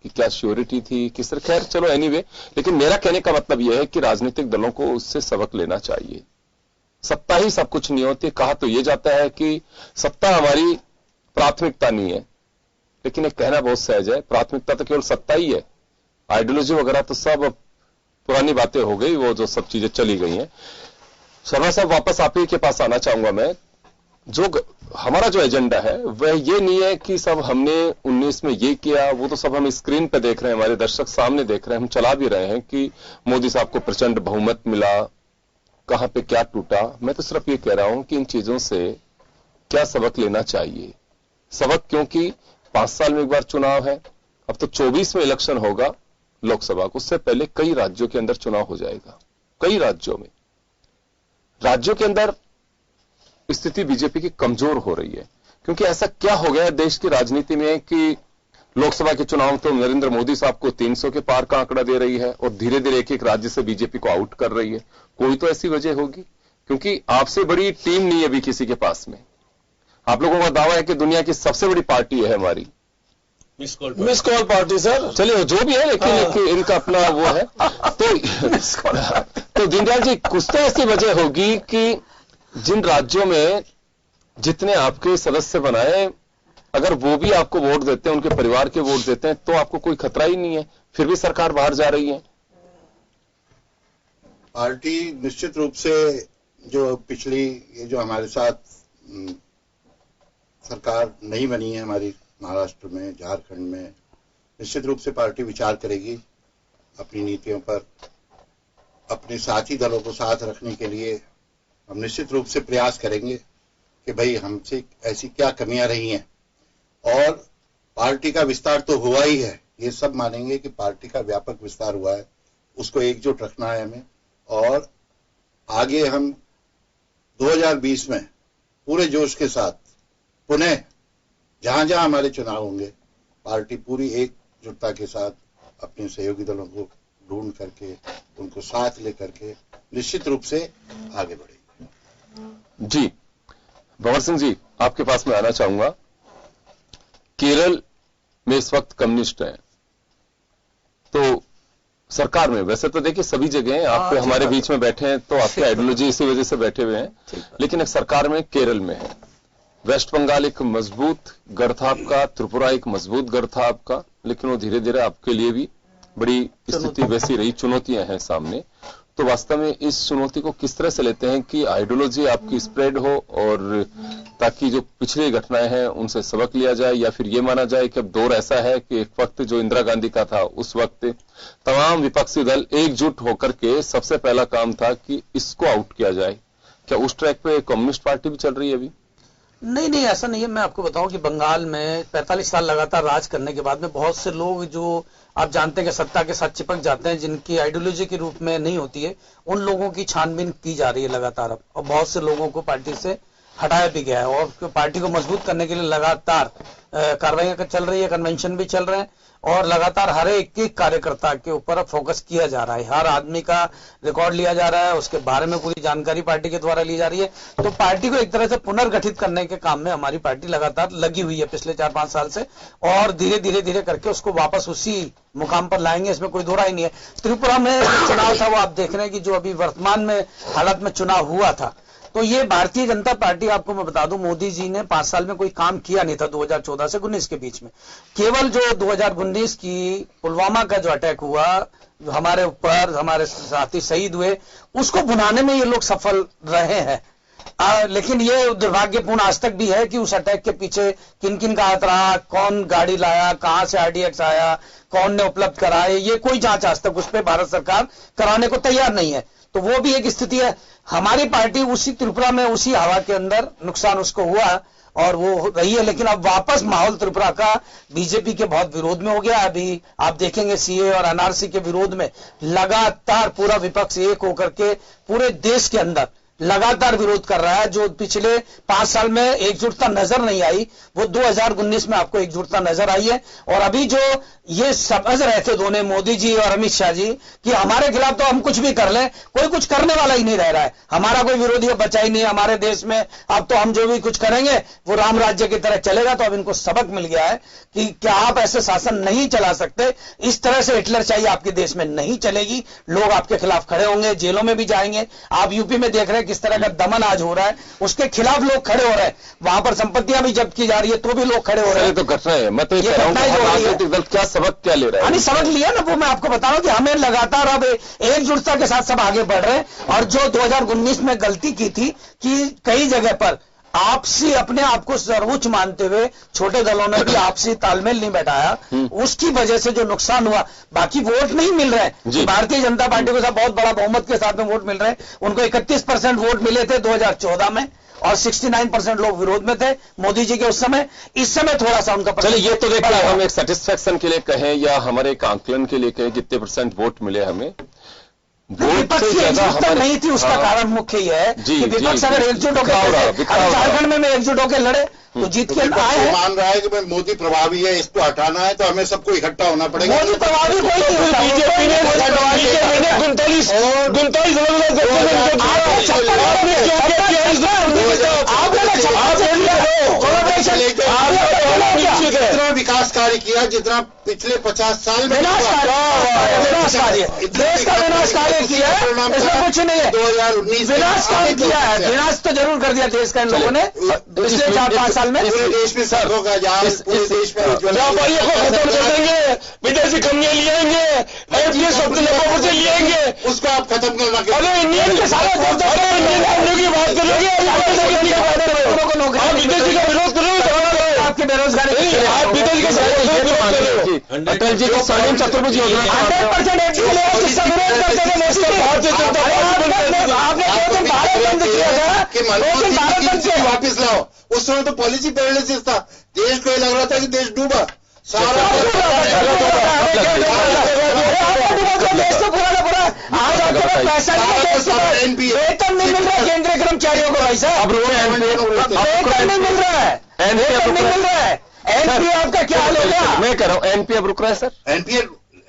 की क्या श्योरिटी थी, किस तरह, खैर चलो एनीवे। लेकिन मेरा कहने का मतलब यह है कि राजनीतिक दलों को उससे सबक लेना चाहिए। सत्ता ही सब कुछ नहीं होती। कहा तो यह जाता है कि सत्ता हमारी प्राथमिकता नहीं है, लेकिन एक कहना बहुत सहज है, प्राथमिकता तो केवल सत्ता ही है। आइडियोलॉजी वगैरह तो सब पुरानी बातें हो गई, वो जो सब चीजें चली गई हैं। शर्मा साहब, वापस आप ही के पास आना चाहूंगा मैं। जो हमारा जो एजेंडा है वह ये नहीं है कि सब हमने 19 में ये किया, वो तो सब हम स्क्रीन पे देख रहे हैं, हमारे दर्शक सामने देख रहे हैं, हम चला भी रहे हैं कि मोदी साहब को प्रचंड बहुमत मिला, कहां पे क्या टूटा। मैं तो सिर्फ ये कह रहा हूं कि इन चीजों से क्या सबक लेना चाहिए। सबक क्योंकि 5 साल में एक बार चुनाव है। अब तो 24 में इलेक्शन होगा लोकसभा को, उससे पहले कई राज्यों के अंदर चुनाव हो जाएगा। कई राज्यों के अंदर स्थिति बीजेपी की कमजोर हो रही है। क्योंकि ऐसा क्या हो गया है देश की राजनीति में कि लोकसभा के चुनाव तो नरेंद्र मोदी साहब को 300 के पार का आंकड़ा दे रही है और धीरे धीरे एक एक राज्य से बीजेपी को आउट कर रही है। कोई तो ऐसी वजह होगी, क्योंकि आपसे बड़ी टीम नहीं है अभी किसी के पास में। आप लोगों का दावा है कि दुनिया की सबसे बड़ी पार्टी है हमारी मिस कॉल पार्टी सर। चलिए जो भी है, लेकिन इनका अपना वो है। तो दीनदयाल जी, कुछ तो ऐसी वजह होगी कि जिन राज्यों में जितने आपके सदस्य बनाए, अगर वो भी आपको वोट देते हैं, उनके परिवार के वोट देते हैं, तो आपको कोई खतरा ही नहीं है। फिर भी सरकार बाहर जा रही है। पार्टी निश्चित रूप से जो पिछली ये जो हमारे साथ सरकार नहीं बनी है हमारी महाराष्ट्र में, झारखंड में, निश्चित रूप से पार्टी विचार करेगी अपनी नीतियों पर। अपने साथी दलों को साथ रखने के लिए हम निश्चित रूप से प्रयास करेंगे कि भाई हमसे ऐसी क्या कमियां रही हैं। और पार्टी का विस्तार तो हुआ ही है, ये सब मानेंगे कि पार्टी का व्यापक विस्तार हुआ है, उसको एकजुट रखना है हमें। और आगे हम 2020 में पूरे जोश के साथ पुनः जहां जहां हमारे चुनाव होंगे, पार्टी पूरी एकजुटता के साथ अपने सहयोगी दलों को ढूंढ करके उनको साथ लेकर के निश्चित रूप से आगे बढ़ेगी। जी भंवर सिंह जी, आपके पास में आना चाहूंगा। केरल में इस वक्त कम्युनिस्ट हैं, तो सरकार में, वैसे तो देखिए सभी जगह आप हमारे बीच में बैठे हैं तो आपकी आइडियोलॉजी इसी वजह से बैठे हुए हैं, लेकिन एक सरकार में केरल में है। वेस्ट बंगाल एक मजबूत गढ़ था आपका, त्रिपुरा एक मजबूत गढ़ था आपका, लेकिन वो धीरे धीरे आपके लिए भी बड़ी स्थिति वैसी रही, चुनौतियां हैं सामने। तो वास्तव में इस चुनौती को किस तरह से लेते हैं कि आइडियोलॉजी आपकी स्प्रेड हो और ताकि जो पिछली घटनाएं हैं उनसे सबक लिया जाए, या फिर ये माना जाए कि अब दौर ऐसा है कि एक वक्त जो इंदिरा गांधी का था उस वक्त तमाम विपक्षी दल एकजुट होकर के सबसे पहला काम था कि इसको आउट किया जाए। क्या उस ट्रैक पे कम्युनिस्ट पार्टी भी चल रही है अभी? नहीं, ऐसा नहीं है। मैं आपको बताऊं कि बंगाल में 45 साल लगातार राज करने के बाद में बहुत से लोग जो आप जानते हैं कि सत्ता के साथ चिपक जाते हैं, जिनकी आइडियोलॉजी के रूप में नहीं होती है, उन लोगों की छानबीन की जा रही है लगातार अब, और बहुत से लोगों को पार्टी से हटाया भी गया है और पार्टी को मजबूत करने के लिए लगातार कार्रवाइयां चल रही है, कन्वेंशन भी चल रहे हैं और लगातार हर एक कार्यकर्ता के ऊपर फोकस किया जा रहा है। हर आदमी का रिकॉर्ड लिया जा रहा है, उसके बारे में पूरी जानकारी पार्टी के द्वारा ली जा रही है। तो पार्टी को एक तरह से पुनर्गठित करने के काम में हमारी पार्टी लगातार लगी हुई है पिछले 4-5 साल से, और धीरे धीरे करके उसको वापस उसी मुकाम पर लाएंगे, इसमें कोई दो राय नहीं है। त्रिपुरा में चुनाव था वो आप देख रहे हैं कि जो अभी वर्तमान में हालत में चुनाव हुआ था, तो ये भारतीय जनता पार्टी, आपको मैं बता दूं, मोदी जी ने 5 साल में कोई काम किया नहीं था 2014 से 19 के बीच में। केवल जो 2019 की पुलवामा का जो अटैक हुआ, हमारे ऊपर हमारे साथी शहीद हुए, उसको भुनाने में ये लोग सफल रहे हैं। लेकिन ये दुर्भाग्यपूर्ण आज तक भी है कि उस अटैक के पीछे किन किन का हाथ रहा, कौन गाड़ी लाया, कहां से आरडीएक्स आया, कौन ने उपलब्ध कराए, ये कोई जांच आज तक उस पर भारत सरकार कराने को तैयार नहीं है। तो वो भी एक स्थिति है। हमारी पार्टी उसी त्रिपुरा में उसी हवा के अंदर नुकसान उसको हुआ और वो रही है, लेकिन अब वापस माहौल त्रिपुरा का बीजेपी के बहुत विरोध में हो गया। अभी आप देखेंगे सीए और एनआरसी के विरोध में लगातार पूरा विपक्ष एक होकर के पूरे देश के अंदर लगातार विरोध कर रहा है। जो पिछले 5 साल में एकजुटता नजर नहीं आई, वो 2019 में आपको एकजुटता नजर आई है। और अभी जो ये समझ रहे थे दोनों, मोदी जी और अमित शाह जी, कि हमारे खिलाफ तो हम कुछ भी कर लें, कोई कुछ करने वाला ही नहीं रह रहा है, हमारा कोई विरोधी बचा ही नहीं हमारे देश में, अब तो हम जो भी कुछ करेंगे वो राम राज्य की तरह चलेगा। तो अब इनको सबक मिल गया है कि क्या आप ऐसे शासन नहीं चला सकते, इस तरह से हिटलर चाहिए आपके देश में नहीं चलेगी। लोग आपके खिलाफ खड़े होंगे, जेलों में भी जाएंगे। आप यूपी में देख रहे हैं किस तरह का दमन आज हो रहा है, उसके खिलाफ लोग खड़े हो रहे हैं, वहां पर संपत्तियां भी जब्त की जा रही है तो भी लोग खड़े हो रहे हैं। तो घटना है, मैं तो ये कह रहा हूं राजनीतिक दल क्या सबक क्या ले रहा है? सबक लिया ना, वो मैं आपको बता रहा हूं कि हमें लगातार अब एकजुटता के साथ सब आगे बढ़ रहे हैं। और जो 2019 में गलती की थी कि कई जगह पर आपसी अपने आप को सर्वोच्च मानते हुए छोटे दलों ने भी आपसी तालमेल नहीं बैठाया, उसकी वजह से जो नुकसान हुआ, बाकी वोट नहीं मिल रहे हैं। भारतीय जनता पार्टी को बहुत बड़ा बहुमत के साथ में वोट मिल रहे हैं, उनको 31% वोट मिले थे 2014 में और 69% लोग विरोध में थे मोदी जी के उस समय। इस समय थोड़ा सा उनका, चलिए ये तो देखिए हम एक सेटिस्फेक्शन के लिए कहें या हमारे एक आंकलन के लिए कहें कितने % वोट मिले हमें, विपक्ष की एकजुटता नहीं थी, उसका कारण मुख्य ही है कि विपक्ष अगर एकजुट होकर झारखंड में एकजुट होकर लड़े तो जीत के आए हैं। मान रहा है कि भाई मोदी प्रभावी है, इसको हटाना है तो हमें सबको इकट्ठा होना पड़ेगा। मोदी प्रभावी कोई नहीं होता, बीजेपी ने 39 जितना विकास कार्य किया, जितना पिछले 50 साल में विनाशकारी देश का विनाश कार्य किया है, इसमें कुछ नहीं है। 2019 विनाश कार्य किया है, विनाश तो जरूर कर दिया देश का इन लोगों ने पिछले 4-5 साल में। पूरे देश में सड़कों का जाल, पूरे देश में व्यापारियों को खत्म कर देंगे, विदेशी कंपनियां लिएंगे, एफडीआई 70-90% लिएंगे, उसको आप खत्म करना। अरे इंडियन के सारे इंडियन कंपनियों की बात करोगे, आप विदेशी का विरोध करोगे, आपकी बेरोजगारी, आप विदेशी का अटल जी को स्वर्णिम चतुर्भुज योजना 100% वापिस लाओ। उस समय तो पॉलिसी पैरालिसिस था, देश को ये लग रहा था कि देश डूबा सारा। देश तो पूरा पूरा आज आपके पैसा नहीं, वेतन नहीं मिल रहा है केंद्रीय कर्मचारियों को, भाई साहब वेतन नहीं मिल रहा है, वेतन नहीं मिल रहा है। एनपीए आपका क्या हाल होगा? मैं कह रहा हूँ एनपीए अब रुक रहा है सर,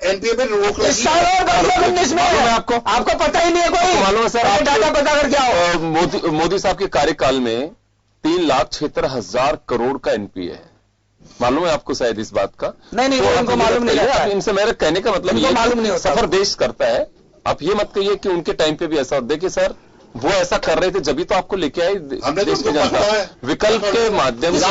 एनपीए पे रोक लगी इस साल और 2019 में आपको पता ही नहीं है, कोई मालूम है सर, आप डाटा पता करके आओ। मोदी साहब के कार्यकाल में 3,76,000 करोड़ का एनपीए है, मालूम है आपको शायद इस बात का? नहीं तो उनको मालूम नहीं है। इनसे मेरे कहने का मतलब ये मालूम नहीं होता, सफर देश करता है। आप ये मत कहिए कि उनके टाइम पे भी ऐसा होता है। देखिए सर, वो ऐसा कर रहे थे जब तो आपको लेके आए देश की जनता, विकल्प के माध्यम से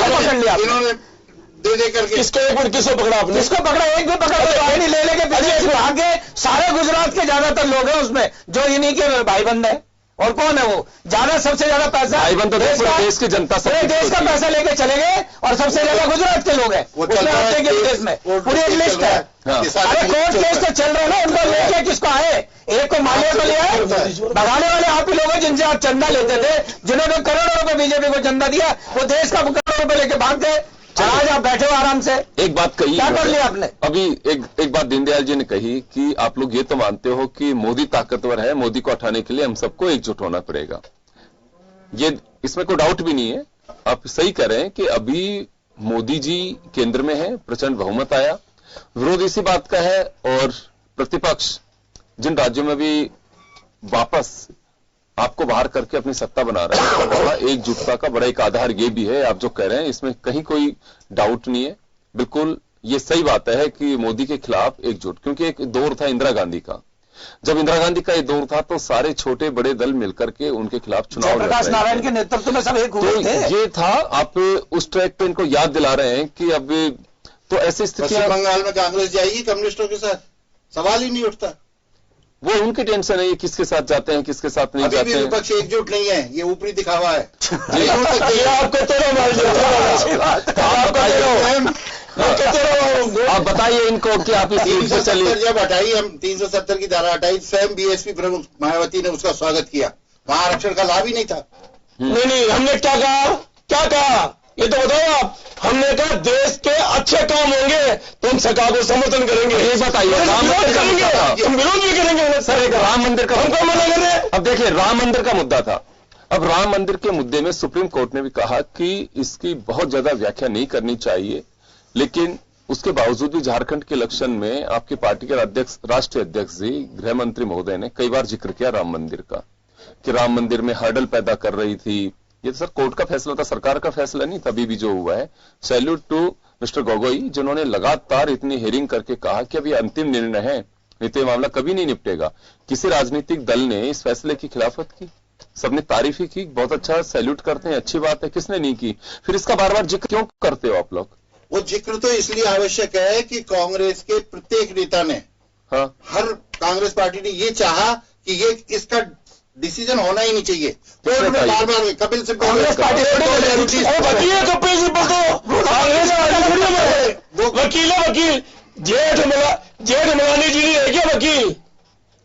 दे करके। किसको एक मिनट, किसको पकड़ा आपने? किसको पकड़ा? एक भी पकड़ा नहीं, ले लेके विदेश भागे। सारे गुजरात के ज्यादातर लोग हैं उसमें जो इन्हीं के भाई बंद है। और कौन है वो? ज्यादा सबसे ज्यादा पैसा भाईबंद तो देश की जनता सब देश का पैसा लेके चले गए और सबसे ज्यादा गुजरात के लोग हैं विदेश में। पूरी एक लिस्ट है। अरे कोर्ट केस तो चल रहा है ना, उनको लेके किसको आए? एक को मालिया को लिया है, भगाने वाले आप ही लोग हैं जिनसे आप चंदा लेते थे, जिन्होंने करोड़ों रुपए बीजेपी को चंदा दिया, वो देश का करोड़ों रुपए लेके भाग गए। आज आप बैठे हो आराम से। एक बात कही, क्या कर लिया आपने? अभी एक बात दीनदयाल जी ने कही कि आप लोग ये तो मानते हो कि मोदी ताकतवर है, मोदी को हटाने के लिए हम सबको एकजुट होना पड़ेगा। ये इसमें कोई डाउट भी नहीं है। आप सही कह रहे हैं कि अभी मोदी जी केंद्र में है, प्रचंड बहुमत आया, विरोध इसी बात का है। और प्रतिपक्ष जिन राज्यों में भी वापस आपको बाहर करके अपनी सत्ता बना रहा है, तो वहां एकजुटता का बड़ा एक आधार ये भी है। आप जो कह रहे हैं इसमें कहीं कोई डाउट नहीं है, बिल्कुल ये सही बात है कि मोदी के खिलाफ एकजुट। क्योंकि एक दौर था इंदिरा गांधी का, जब इंदिरा गांधी का ये दौर था तो सारे छोटे बड़े दल मिलकर के उनके खिलाफ चुनाव लड़ रहे थे। प्रकाश नारायण के नेतृत्व में सब एक हुए थे। ये था, आप उस ट्रैक पे इनको याद दिला रहे हैं कि अब तो ऐसी स्थिति पश्चिम बंगाल में कांग्रेस जाएगी कम्युनिस्टों के साथ, सवाल ही नहीं उठता। वो उनकी टेंशन है, ये किसके साथ जाते हैं किसके साथ नहीं जाते हैं। विपक्ष एकजुट नहीं है, ये ऊपरी दिखावा है। आप बताइए इनको कि आप इस 370 जब हटाई, हम 370 की धारा हटाई, स्वयं बीएसपी प्रमुख मायावती ने उसका स्वागत किया। वहां आरक्षण का लाभ ही नहीं था। नहीं, हमने क्या कहा ये तो बताओ आप। हमने कहा देश के अच्छे काम होंगे तो हम सरकार को समर्थन करेंगे। ये बताइए, राम मंदिर करेंगे, हम विरोध भी करेंगे सर। राम मंदिर का हमको मना कर रहे हैं। अब देखिए, राम मंदिर का मुद्दा था। अब राम मंदिर के मुद्दे में सुप्रीम कोर्ट ने भी कहा कि इसकी बहुत ज्यादा व्याख्या नहीं करनी चाहिए, लेकिन उसके बावजूद भी झारखंड के इलेक्शन में आपकी पार्टी के अध्यक्ष, राष्ट्रीय अध्यक्ष जी, गृह मंत्री महोदय ने कई बार जिक्र किया राम मंदिर का, कि राम मंदिर में हर्डल पैदा कर रही थी। ये तो सर कोर्ट का फैसला था, सरकार का फैसला नहीं था। अभी भी जो हुआ है, सैल्यूट टू मिस्टर गोगोई, जिन्होंने लगातार इतनी हियरिंग करके कहा कि अभी अंतिम निर्णय है, नहीं तो ये मामला कभी नहीं निपटेगा। किसी राजनीतिक दल ने इस फैसले की खिलाफत की? सबने तारीफ ही की, बहुत अच्छा, सैल्यूट करते हैं, अच्छी बात है। किसने नहीं की? फिर इसका बार बार जिक्र क्यों करते हो आप लोग? वो जिक्र तो इसलिए आवश्यक है कि कांग्रेस के प्रत्येक नेता ने, हर कांग्रेस पार्टी ने ये चाहा कि ये इसका डिसीजन होना ही नहीं चाहिए। कोर्ट में बार कपिल सिब्बल कांग्रेस पार्टी वकील जेठ मलानी जी नहीं है क्या? वकील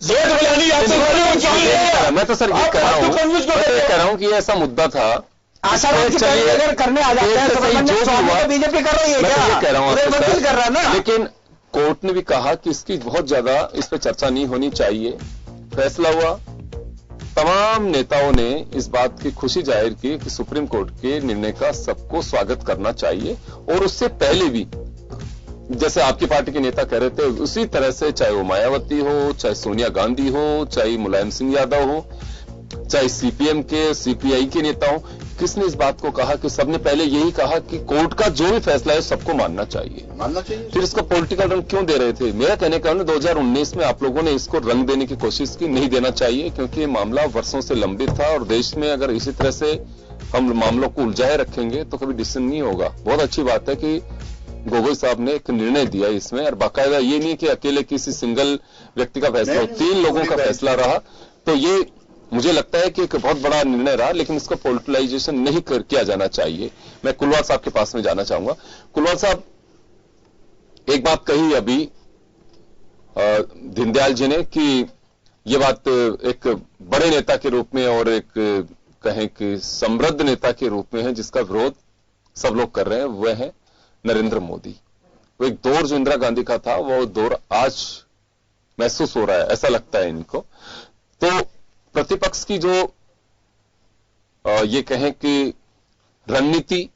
जेठ मलानी आपसे मैं तो सर ये कह रहा हूँ कि ऐसा मुद्दा था। आशा अगर करने आ जाते हैं तो बीजेपी कर रही है, मैं कह रहा हूँ वकील कर रहा है ना। लेकिन कोर्ट ने भी कहा कि इसकी बहुत ज्यादा इस पर चर्चा नहीं होनी चाहिए। फैसला हुआ, तमाम नेताओं ने इस बात की खुशी जाहिर की कि सुप्रीम कोर्ट के निर्णय का सबको स्वागत करना चाहिए। और उससे पहले भी जैसे आपकी पार्टी के नेता कह रहे थे, उसी तरह से चाहे वो मायावती हो, चाहे सोनिया गांधी हो, चाहे मुलायम सिंह यादव हो, चाहे सीपीएम के, सीपीआई के नेता हो, किसने इस बात को कहा कि सबने पहले यही कहा कि कोर्ट का जो भी फैसला है सबको मानना चाहिए। फिर इसको पॉलिटिकल रंग क्यों दे रहे थे? मेरा कहने का 2019 में आप लोगों ने इसको रंग देने की कोशिश की, नहीं देना चाहिए, क्योंकि ये मामला वर्षों से लंबित था और देश में अगर इसी तरह से हम मामलों को उलझाए रखेंगे तो कभी डिसीजन नहीं होगा। बहुत अच्छी बात है कि गोगोई साहब ने एक निर्णय दिया इसमें, और बाकायदा ये नहीं कि अकेले किसी सिंगल व्यक्ति का फैसला हो, 3 लोगों का फैसला रहा। तो ये मुझे लगता है कि एक बहुत बड़ा निर्णय रहा, लेकिन इसको पॉलिटिलाइजेशन नहीं किया जाना चाहिए। मैं कुलवाल साहब के पास में जाना चाहूंगा। कुलवाल साहब, एक बात कही अभी दीनदयाल जी ने कि ये बात एक बड़े नेता के रूप में और एक कहें कि समृद्ध नेता के रूप में है जिसका विरोध सब लोग कर रहे हैं, वह है नरेंद्र मोदी। वो एक दौर जो इंदिरा गांधी का था, वो दौर आज महसूस हो रहा है, ऐसा लगता है इनको। तो प्रतिपक्ष की जो ये कहें कि रणनीति,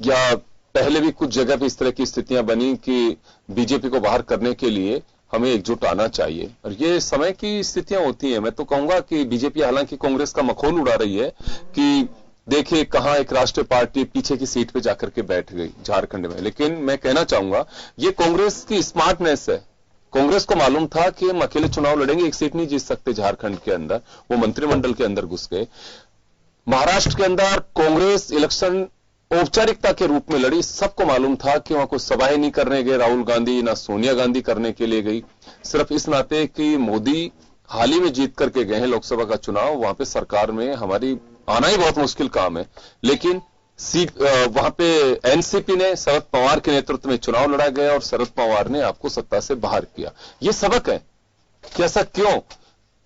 या पहले भी कुछ जगह पे इस तरह की स्थितियां बनी कि बीजेपी को बाहर करने के लिए हमें एकजुट आना चाहिए, और ये समय की स्थितियां होती हैं। मैं तो कहूंगा कि बीजेपी हालांकि कांग्रेस का मखौल उड़ा रही है कि देखिए कहां एक राष्ट्रीय पार्टी पीछे की सीट पे जाकर के बैठ गई झारखंड में, लेकिन मैं कहना चाहूंगा ये कांग्रेस की स्मार्टनेस है। कांग्रेस को मालूम था कि हम अकेले चुनाव लड़ेंगे, एक सीट नहीं जीत सकते झारखंड के अंदर, वो मंत्रिमंडल के अंदर घुस गए। महाराष्ट्र के अंदर कांग्रेस इलेक्शन औपचारिकता के रूप में लड़ी। सबको मालूम था कि वहां कोई सभाएं नहीं करने गए राहुल गांधी, ना सोनिया गांधी करने के लिए गई, सिर्फ इस नाते कि मोदी हाल ही में जीत करके गए हैं लोकसभा का चुनाव, वहां पे सरकार में हमारी आना ही बहुत मुश्किल काम है। लेकिन वहां पे एनसीपी ने शरद पवार के नेतृत्व में चुनाव लड़ा गया और शरद पवार ने आपको सत्ता से बाहर किया। ये सबक है कि ऐसा क्यों?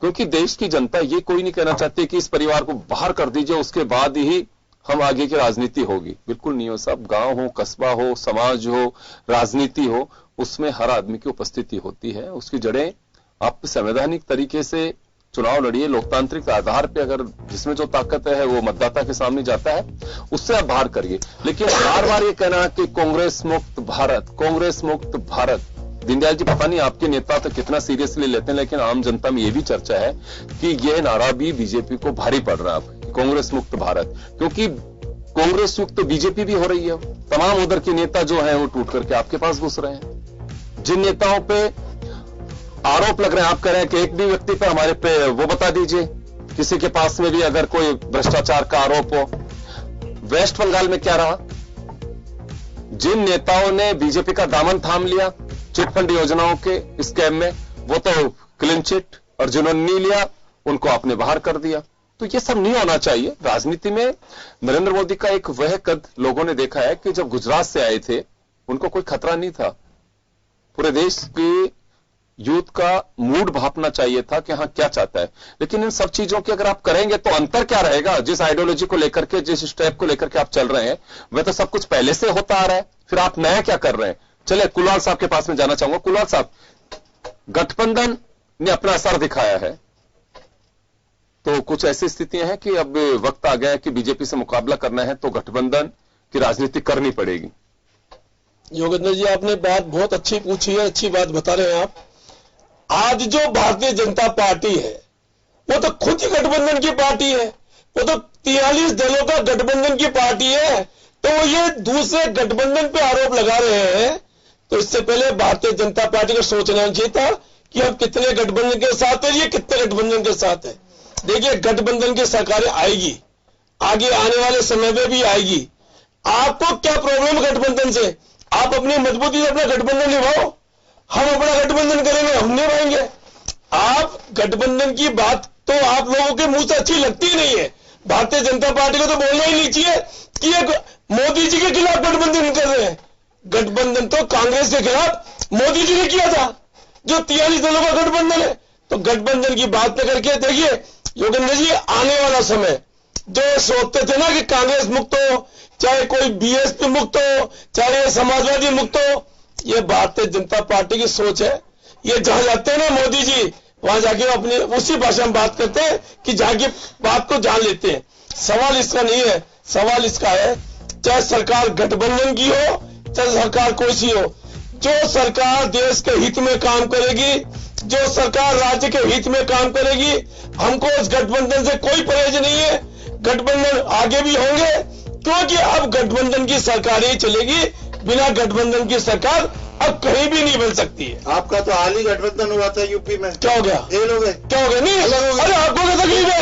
क्योंकि देश की जनता ये कोई नहीं कहना चाहती कि इस परिवार को बाहर कर दीजिए उसके बाद ही हम आगे की राजनीति होगी। बिल्कुल नहीं हो साहब। गांव हो, कस्बा हो, समाज हो, राजनीति हो, उसमें हर आदमी की उपस्थिति होती है। उसकी जड़ें आप संवैधानिक तरीके से चुनाव लड़िए, लोकतांत्रिक आधार पे अगर जिसमें जो ताकत है वो मतदाता के सामने जाता है, उससे आप बाहर करिए। लेकिन बार बार ये कहना कि कांग्रेस मुक्त भारत, कांग्रेस मुक्त भारत, दीनदयाल जी पता नहीं आपके नेता तो कितना सीरियसली लेते हैं, लेकिन आम जनता में ये भी चर्चा है कि यह नारा भी बीजेपी को भारी पड़ रहा है, कांग्रेस मुक्त भारत, क्योंकि कांग्रेस युक्त तो बीजेपी भी हो रही है। तमाम उधर के नेता जो हैं वो टूट करके आपके पास घुस रहे हैं। जिन नेताओं पे आरोप लग रहे हैं, आप कह रहे हैं कि एक भी व्यक्ति पे हमारे पे वो बता दीजिए किसी के पास में भी अगर कोई भ्रष्टाचार का आरोप हो। वेस्ट बंगाल में क्या रहा? जिन नेताओं ने बीजेपी का दामन थाम लिया चिटफंड योजनाओं के स्कैम में, वो तो क्लीन चिट, और जिन्होंने नहीं लिया उनको आपने बाहर कर दिया। तो ये सब नहीं होना चाहिए। राजनीति में नरेंद्र मोदी का एक वह कद लोगों ने देखा है कि जब गुजरात से आए थे उनको कोई खतरा नहीं था। पूरे देश की यूथ का मूड भापना चाहिए था कि हाँ क्या चाहता है। लेकिन इन सब चीजों की अगर आप करेंगे तो अंतर क्या रहेगा? जिस आइडियोलॉजी को लेकर के, जिस स्टेप को लेकर के आप चल रहे हैं, वह तो सब कुछ पहले से होता आ रहा है, फिर आप नया क्या कर रहे हैं? चले कुलवाल साहब के पास में जाना चाहूंगा। कुलवाल साहब, गठबंधन ने अपना असर दिखाया है, तो कुछ ऐसी स्थितियां हैं कि अब वक्त आ गया है कि बीजेपी से मुकाबला करना है तो गठबंधन की राजनीति करनी पड़ेगी। योगेंद्र जी, आपने बात बहुत अच्छी पूछी है, अच्छी बात बता रहे हैं आप। आज जो भारतीय जनता पार्टी है वो तो खुद ही गठबंधन की पार्टी है, वो तो 43 दलों का गठबंधन की पार्टी है। तो वो ये दूसरे गठबंधन पे आरोप लगा रहे हैं, तो इससे पहले भारतीय जनता पार्टी को सोचना चाहिए था कि हम कितने गठबंधन के साथ है, ये कितने गठबंधन के साथ है। देखिए, गठबंधन की सरकारें आएगी, आगे आने वाले समय में भी आएगी। आपको क्या प्रॉब्लम गठबंधन से? आप अपनी मजबूती से अपना गठबंधन निभाओ, हम अपना गठबंधन करेंगे, हम निभाएंगे। आप गठबंधन की बात तो आप लोगों के मुंह से अच्छी लगती ही नहीं है। भारतीय जनता पार्टी को तो बोलना ही नहीं चाहिए कि ये मोदी जी के खिलाफ गठबंधन कर रहे हैं। गठबंधन तो कांग्रेस के खिलाफ मोदी जी ने किया था, जो 43 दलों का गठबंधन है। तो गठबंधन की बात न करके देखिए योगेंद्र जी, आने वाला समय जो सोचते थे ना कि कांग्रेस मुक्त हो, चाहे कोई बीएसपी मुक्त हो, चाहे समाजवादी मुक्त हो, ये भारतीय जनता पार्टी की सोच है। ये जहां जाते हैं ना मोदी जी, वहां जाके अपनी उसी भाषा में बात करते हैं कि जहां की बात को जान लेते हैं। सवाल इसका नहीं है, सवाल इसका है चाहे सरकार गठबंधन की हो, चाहे सरकार कोई सी हो, जो सरकार देश के हित में काम करेगी, जो सरकार राज्य के हित में काम करेगी, हमको उस गठबंधन से कोई परहेज नहीं है। गठबंधन आगे भी होंगे, क्योंकि अब गठबंधन की सरकार ही चलेगी, बिना गठबंधन की सरकार अब कहीं भी नहीं बन सकती है। आपका तो हाल ही गठबंधन हुआ था यूपी में, क्या हो गया? फेल हो गए। क्या हो गया? नहीं, अरे आपको क्या तकलीफ है?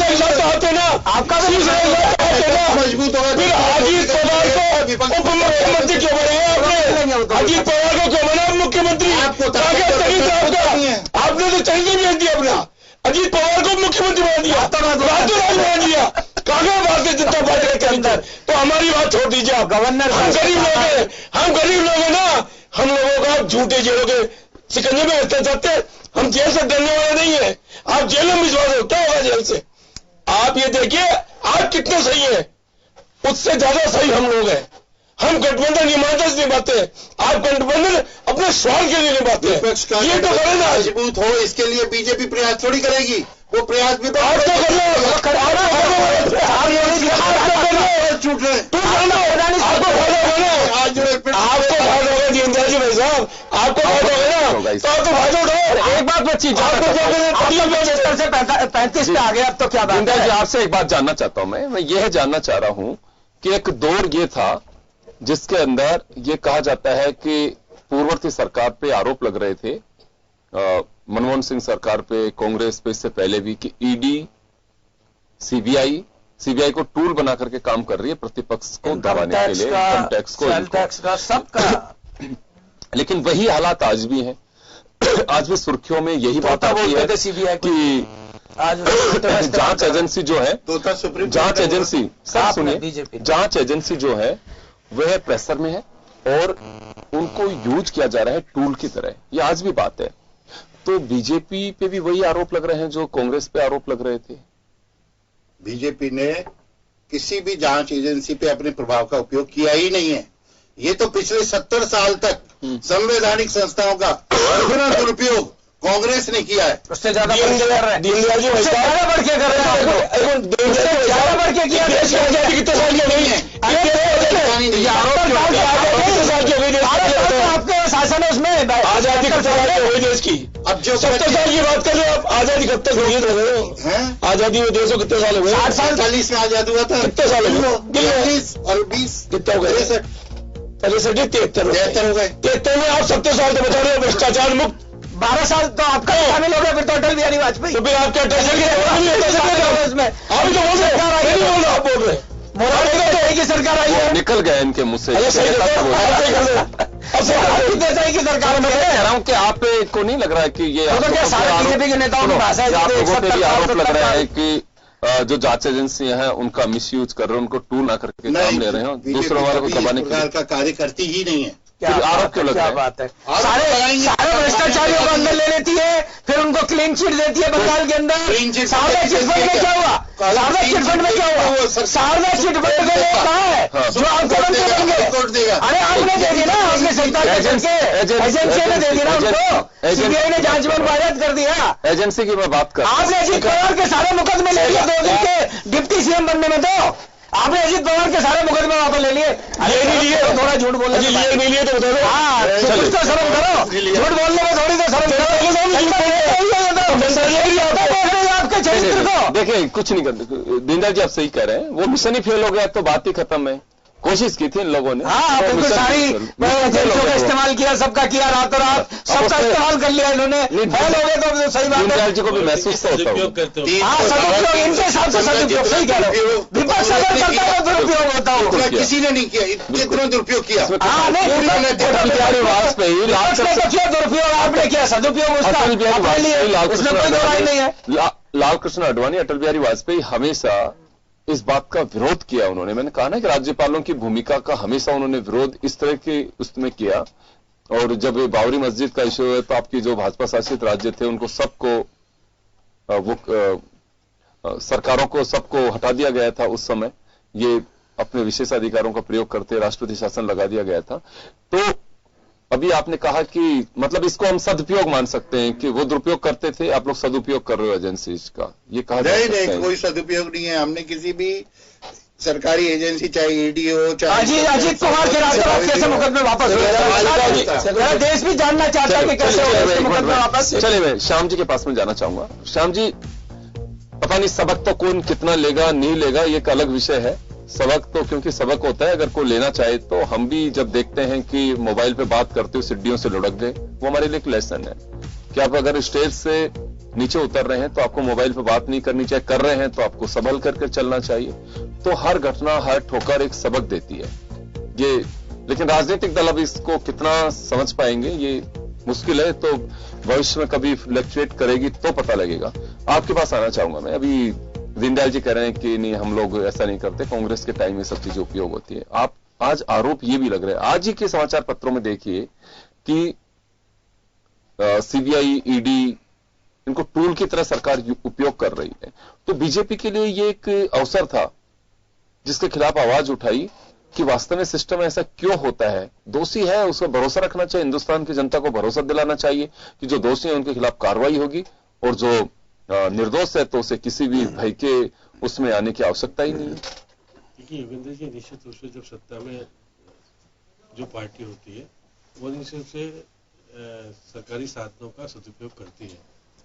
आपको आते ना, आपका मजबूत होगा। फिर अजीत पवार को उप मुख्यमंत्री क्यों बनाया आपने? अजीत पवार को क्यों बनाया मुख्यमंत्री? आपने तो चरित्र भेज दिया अपना, अजीत पवार को मुख्यमंत्री बना दिया, राज्यपाल बना दिया। कहा भारतीय जनता पार्टी के अंदर? तो हमारी बात छोड़ दीजिए आप। गवर्नर, हम गरीब लोग हैं, हम गरीब लोग हैं ना, हम लोगों को आप झूठे जेलों के सिकंजे में रखना चाहते हैं। हम जेल से डरने वाले नहीं है। आप जेल में भिजवा दो, क्या होगा जेल से? आप ये देखिए आप कितने सही है, उससे ज्यादा सही हम लोग हैं। हम गठबंधन ईमानदारी से निभाते हैं, आप गठबंधन अपने स्वार्थ के लिए निभाते हैं। ये तो करें ना, मजबूत हो, इसके लिए बीजेपी प्रयास थोड़ी करेगी। वो प्रयास भी तो आप तो कर लो, छूट रहे, आपको फायदा होगा दीनदयाल जी भाई साहब, आपको फायदा होगा ना, तो आप तो फायदा उठाओ। एक बात बच्ची, आपको से 35 पे आ गया, अब तो क्या बात दीनदयाल जी, आपसे एक बात जानना चाहता हूं। मैं यह जानना चाह रहा हूं कि एक दौर ये था जिसके अंदर ये कहा जाता है कि पूर्ववर्ती सरकार पे आरोप लग रहे थे, मनमोहन सिंह सरकार पे, कांग्रेस पे, इससे पहले भी, कि ईडी सीबीआई को टूल बना करके काम कर रही है प्रतिपक्ष को दबाने के लिए, इनकम टैक्स को, सेल टैक्स का, सबका। लेकिन वही हालात आज भी हैं। आज भी सुर्खियों में यही बात आती है सीबीआई कि आज जांच एजेंसी जो है, जांच एजेंसी, सब सुनिए, जांच एजेंसी जो है वह प्रेशर में है और उनको यूज किया जा रहा है टूल की तरह। ये आज भी बात है। तो बीजेपी पे भी वही आरोप लग रहे हैं जो कांग्रेस पे आरोप लग रहे थे। बीजेपी ने किसी भी जांच एजेंसी पे अपने प्रभाव का उपयोग किया ही नहीं है। ये तो पिछले 70 साल तक संवैधानिक संस्थाओं का दुरुपयोग कांग्रेस ने किया है। उससे ज्यादा बढ़ के कर रहे हैं, ज्यादा बढ़ के कर रहे हैं, ज्यादा बढ़ के किया। कितने साल की नहीं है, आपके शासन है उसमें आजादी कब तक हुई देश की? अब जो 70 साल की बात कर रहे हो आप, आजादी कब तक हुई है? आजादी हुए देश को कितने साल हो गए? 60 साल 40 में आजाद हुआ था। कितने साल हो गए? 40 और 20 कितने हो गए? 63 हो गए। 73 में आप 70 साल तो बता रहे हो भ्रष्टाचार मुक्त। 12 साल तो आपका शामिल हो गया फिर तो अटल बिहारी वाजपेयी। तो फिर आपके अटल उसमें अभी तो बोल रहे, आप बोल रहे मोरारजी की सरकार आई है, निकल गए इनके मुंह से। देसाई की सरकार में कह रहा हूं कि आपको नहीं लग रहा है कि ये बीजेपी के नेताओं की भाषा है, आप लोगों पे भी आरोप लग रहा है कि जो जांच एजेंसियां हैं उनका मिसयूज कर रहे हैं, उनको टूल ना करके काम ले रहे हैं, दूसरों वालों को दबाने के लिए का कार्य करती ही नहीं है। आरोप क्यों लग रहा है? बात है, सारे भ्रष्टाचारियों को अंदर ले लेती है, फिर उनको क्लीन चिट देती है बंगाल के अंदर। शारदा चिटफंड में क्या हुआ? शारदा चिटफंड में क्या हुआ? शारदा चिटफंड के लिए कहा है जो आपको बंद करेंगे। अरे आपने दे दी ना, आपने सरकार एजेंसी ने दे दी ना उनको, सीबीआई ने जांच में बायत कर दिया। एजेंसी की मैं बात कर, आपने अजीत पवार के सारे मुकदमे ले लिए 2 दिन के डिप्टी सीएम बनने में। तो आपने अजीत पवार के सारे मुकदमे वापस ले लिए। ये नहीं लिए तो थोड़ा झूठ बोलने ये नहीं लिए तो बता दो। हाँ, कुछ तो शर्म करो, झूठ बोलने में थोड़ी तो शर्म करो। आपके चरित्र को देखिए, कुछ नहीं करते। दीनदयाल जी आप सही कह रहे हैं, वो मिशन ही फेल हो गया तो बात ही खत्म है। कोशिश की थी इन लोगों ने। हाँ, बिल्कुल सारी एजेंसियों का इस्तेमाल किया, सबका किया, रातों रात सबका इस्तेमाल कर लिया इन्होंने। फेल हो गए तो सही बात है। दीनदयाल जी को भी महसूस तो होता है। हाँ, सदुपयोग, इनके हिसाब से सदुपयोग, सही कह रहे हो। विपक्ष अगर करता है तो दुरुपयोग होता हो। किसी ने नहीं किया, इतना दुरुपयोग किया। हाँ, नहीं, अटल बिहारी वाजपेयी दुरुपयोग आपने किया, सदुपयोग उसका उसमें कोई दौराई नहीं है। लाल कृष्ण आडवाणी, अटल बिहारी वाजपेयी हमेशा इस बात का विरोध किया उन्होंने। मैंने कहा ना कि राज्यपालों की भूमिका का हमेशा उन्होंने विरोध इस तरह के उसमें किया। और जब बाबरी मस्जिद का इश्यू है तो आपकी जो भाजपा शासित राज्य थे उनको सबको सरकारों को सबको हटा दिया गया था उस समय। ये अपने विशेषाधिकारों का प्रयोग करते राष्ट्रपति शासन लगा दिया गया था। तो अभी आपने कहा कि मतलब इसको हम सदुपयोग मान सकते हैं कि वो दुरुपयोग करते थे, आप लोग सदुपयोग कर रहे हो एजेंसी का, ये कहा नहीं, कोई सदुपयोग नहीं है। हमने किसी भी सरकारी एजेंसी, चाहे ईडी हो, चाहे अजीत कुमार के रास्ते कैसे मुकदमे वापस हुए, देश भी जानना चाहता है कि कैसे मुकदमे वापस। चलिए, मैं श्याम जी के पास में जाना चाहूंगा। श्याम जी, पता नहीं सबक तो कौन कितना लेगा नहीं लेगा, ये एक अलग विषय है। सबक तो क्योंकि सबक होता है, अगर कोई लेना चाहे तो हम भी जब देखते हैं कि मोबाइल पे बात करते हो सीढ़ियों से लुढ़क गए, वो हमारे लिए एक लेसन है कि आप अगर स्टेज से नीचे उतर रहे हैं तो आपको मोबाइल पे बात नहीं करनी चाहिए, कर रहे हैं तो आपको संभल करके चलना चाहिए। तो हर घटना, हर ठोकर एक सबक देती है ये। लेकिन राजनीतिक दल अब इसको कितना समझ पाएंगे ये मुश्किल है। तो भविष्य में कभी फ्लक्चुएट करेगी तो पता लगेगा। आपके पास आना चाहूंगा मैं। अभी दीनदयाल जी कह रहे हैं कि नहीं, हम लोग ऐसा नहीं करते, कांग्रेस के टाइम में सब चीजें उपयोग होती है। आप आज आरोप ये भी लग रहे हैं, आज ही के समाचार पत्रों में देखिए कि सीबीआई, ईडी इनको टूल की तरह सरकार उपयोग कर रही है। तो बीजेपी के लिए ये एक अवसर था जिसके खिलाफ आवाज उठाई कि वास्तव में सिस्टम ऐसा क्यों होता है। दोषी है उसको भरोसा रखना चाहिए, हिंदुस्तान की जनता को भरोसा दिलाना चाहिए कि जो दोषी है उनके खिलाफ कार्रवाई होगी और जो निर्दोष है तो उसे किसी भी भय के उसमें आने की आवश्यकता ही नहीं है। देखिए योगेंद्र जी, निश्चित रूप से जब सत्ता में जो पार्टी होती है वो निश्चित रूप से सरकारी साधनों का सदुपयोग करती है।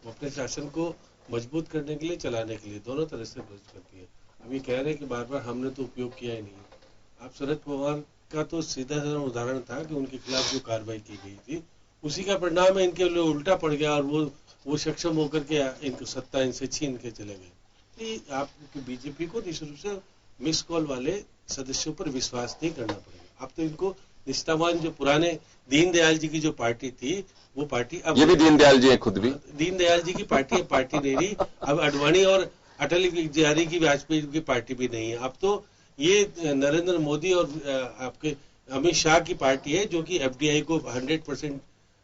वो अपने शासन को मजबूत करने के लिए, चलाने के लिए दोनों तरह से मदद करती है। अब ये कह रहे हैं कि बार बार हमने तो उपयोग किया ही नहीं। आप शरद पवार का तो सीधा साधा उदाहरण था कि उनके खिलाफ जो कार्रवाई की गई थी उसी का परिणाम है इनके लिए उल्टा पड़ गया और वो सक्षम होकर के इनको सत्ता इनसे छीन के चले गए। इसलिए आपको बीजेपी को निश्चित रूप से मिस कॉल वाले सदस्यों पर विश्वास नहीं करना पड़ेगा। अब तो इनको निष्ठावान जो पुराने दीनदयाल जी की जो पार्टी थी वो पार्टी अब ये भी दीनदयाल जी है खुद भी। दीनदयाल जी की पार्टी अब पार्टी नहीं रही, अब अडवाणी और अटल बिहारी की वाजपेयी की पार्टी भी नहीं है। अब तो ये नरेंद्र मोदी और आपके अमित शाह की पार्टी है जो कि एफडीआई को 100%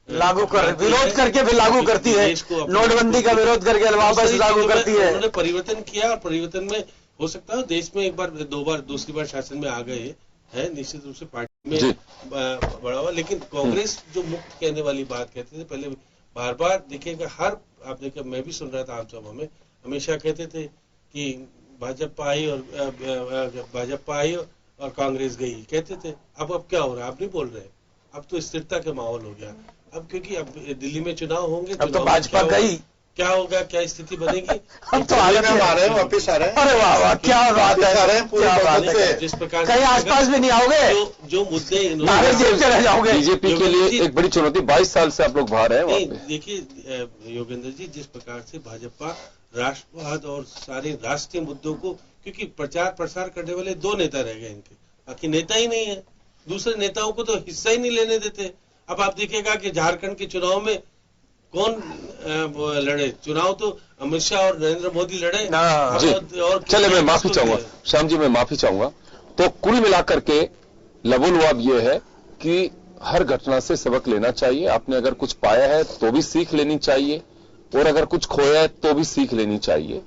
लागू कर, विरोध करके भी लागू करती है, नोटबंदी का विरोध करके वापस लागू करती है। उन्होंने परिवर्तन किया और परिवर्तन में हो सकता है देश में एक बार दो बार दूसरी बार शासन में आ गए है, निश्चित रूप से पार्टी में बढ़ा हुआ। लेकिन कांग्रेस जो मुक्त कहने वाली बात कहते थे पहले, बार बार देखिएगा, हर आप देखिए, मैं भी सुन रहा था आमसभा में हमेशा कहते थे कि भाजपा आई और कांग्रेस गई, कहते थे। अब क्या हो रहा है? आप नहीं बोल रहे, अब तो स्थिरता का माहौल हो गया। अब क्योंकि अब दिल्ली में चुनाव होंगे, अब तो भाजपा गई, क्या होगा, क्या स्थिति बनेगी? हम तो आ रहे हैं, वापिस आ रहे हैं। अरे वाह वाह, क्या बात है, क्या बात है। जिस प्रकार कहीं आसपास भी नहीं आओगे, जो मुद्दे रह जाओगे। बीजेपी के लिए एक बड़ी चुनौती, 22 साल से आप लोग बाहर हैं। देखिए योगेंद्र जी, जिस प्रकार से भाजपा राष्ट्रवाद और सारे राष्ट्रीय मुद्दों को, क्योंकि प्रचार प्रसार करने वाले दो नेता रह गए इनके, बाकी नेता ही नहीं है, दूसरे नेताओं को तो हिस्सा ही नहीं लेने देते। अब आप देखिएगा कि झारखंड के चुनाव में कौन लड़े, चुनाव तो अमित शाह और नरेंद्र मोदी लड़े। और चले, मैं माफी चाहूंगा श्याम जी, मैं माफी चाहूंगा। तो कुल मिलाकर के लबोलुआब ये है कि हर घटना से सबक लेना चाहिए। आपने अगर कुछ पाया है तो भी सीख लेनी चाहिए, और अगर कुछ खोया है तो भी सीख लेनी चाहिए।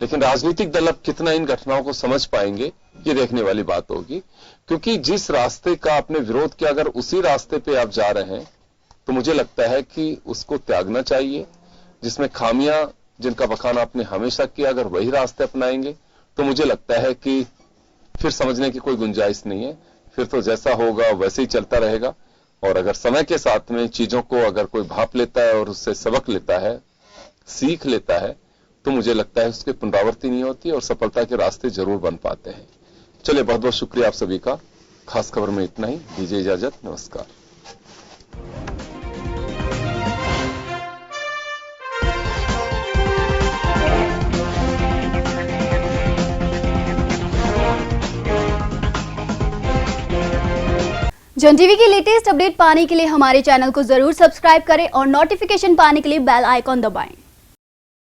लेकिन राजनीतिक दल अब कितना इन घटनाओं को समझ पाएंगे, ये देखने वाली बात होगी। क्योंकि जिस रास्ते का आपने विरोध किया, अगर उसी रास्ते पे आप जा रहे हैं तो मुझे लगता है कि उसको त्यागना चाहिए। जिसमें खामियां, जिनका बखान आपने हमेशा किया, अगर वही रास्ते अपनाएंगे तो मुझे लगता है कि फिर समझने की कोई गुंजाइश नहीं है। फिर तो जैसा होगा वैसे ही चलता रहेगा। और अगर समय के साथ में चीजों को अगर कोई भाप लेता है और उससे सबक लेता है, सीख लेता है, तो मुझे लगता है उसकी पुनरावृत्ति नहीं होती और सफलता के रास्ते जरूर बन पाते हैं। चलिए, बहुत बहुत शुक्रिया आप सभी का। खास खबर में इतना ही, दीजिए इजाजत, नमस्कार। जन टीवी की लेटेस्ट अपडेट पाने के लिए हमारे चैनल को जरूर सब्सक्राइब करें और नोटिफिकेशन पाने के लिए बेल आइकॉन दबाएं।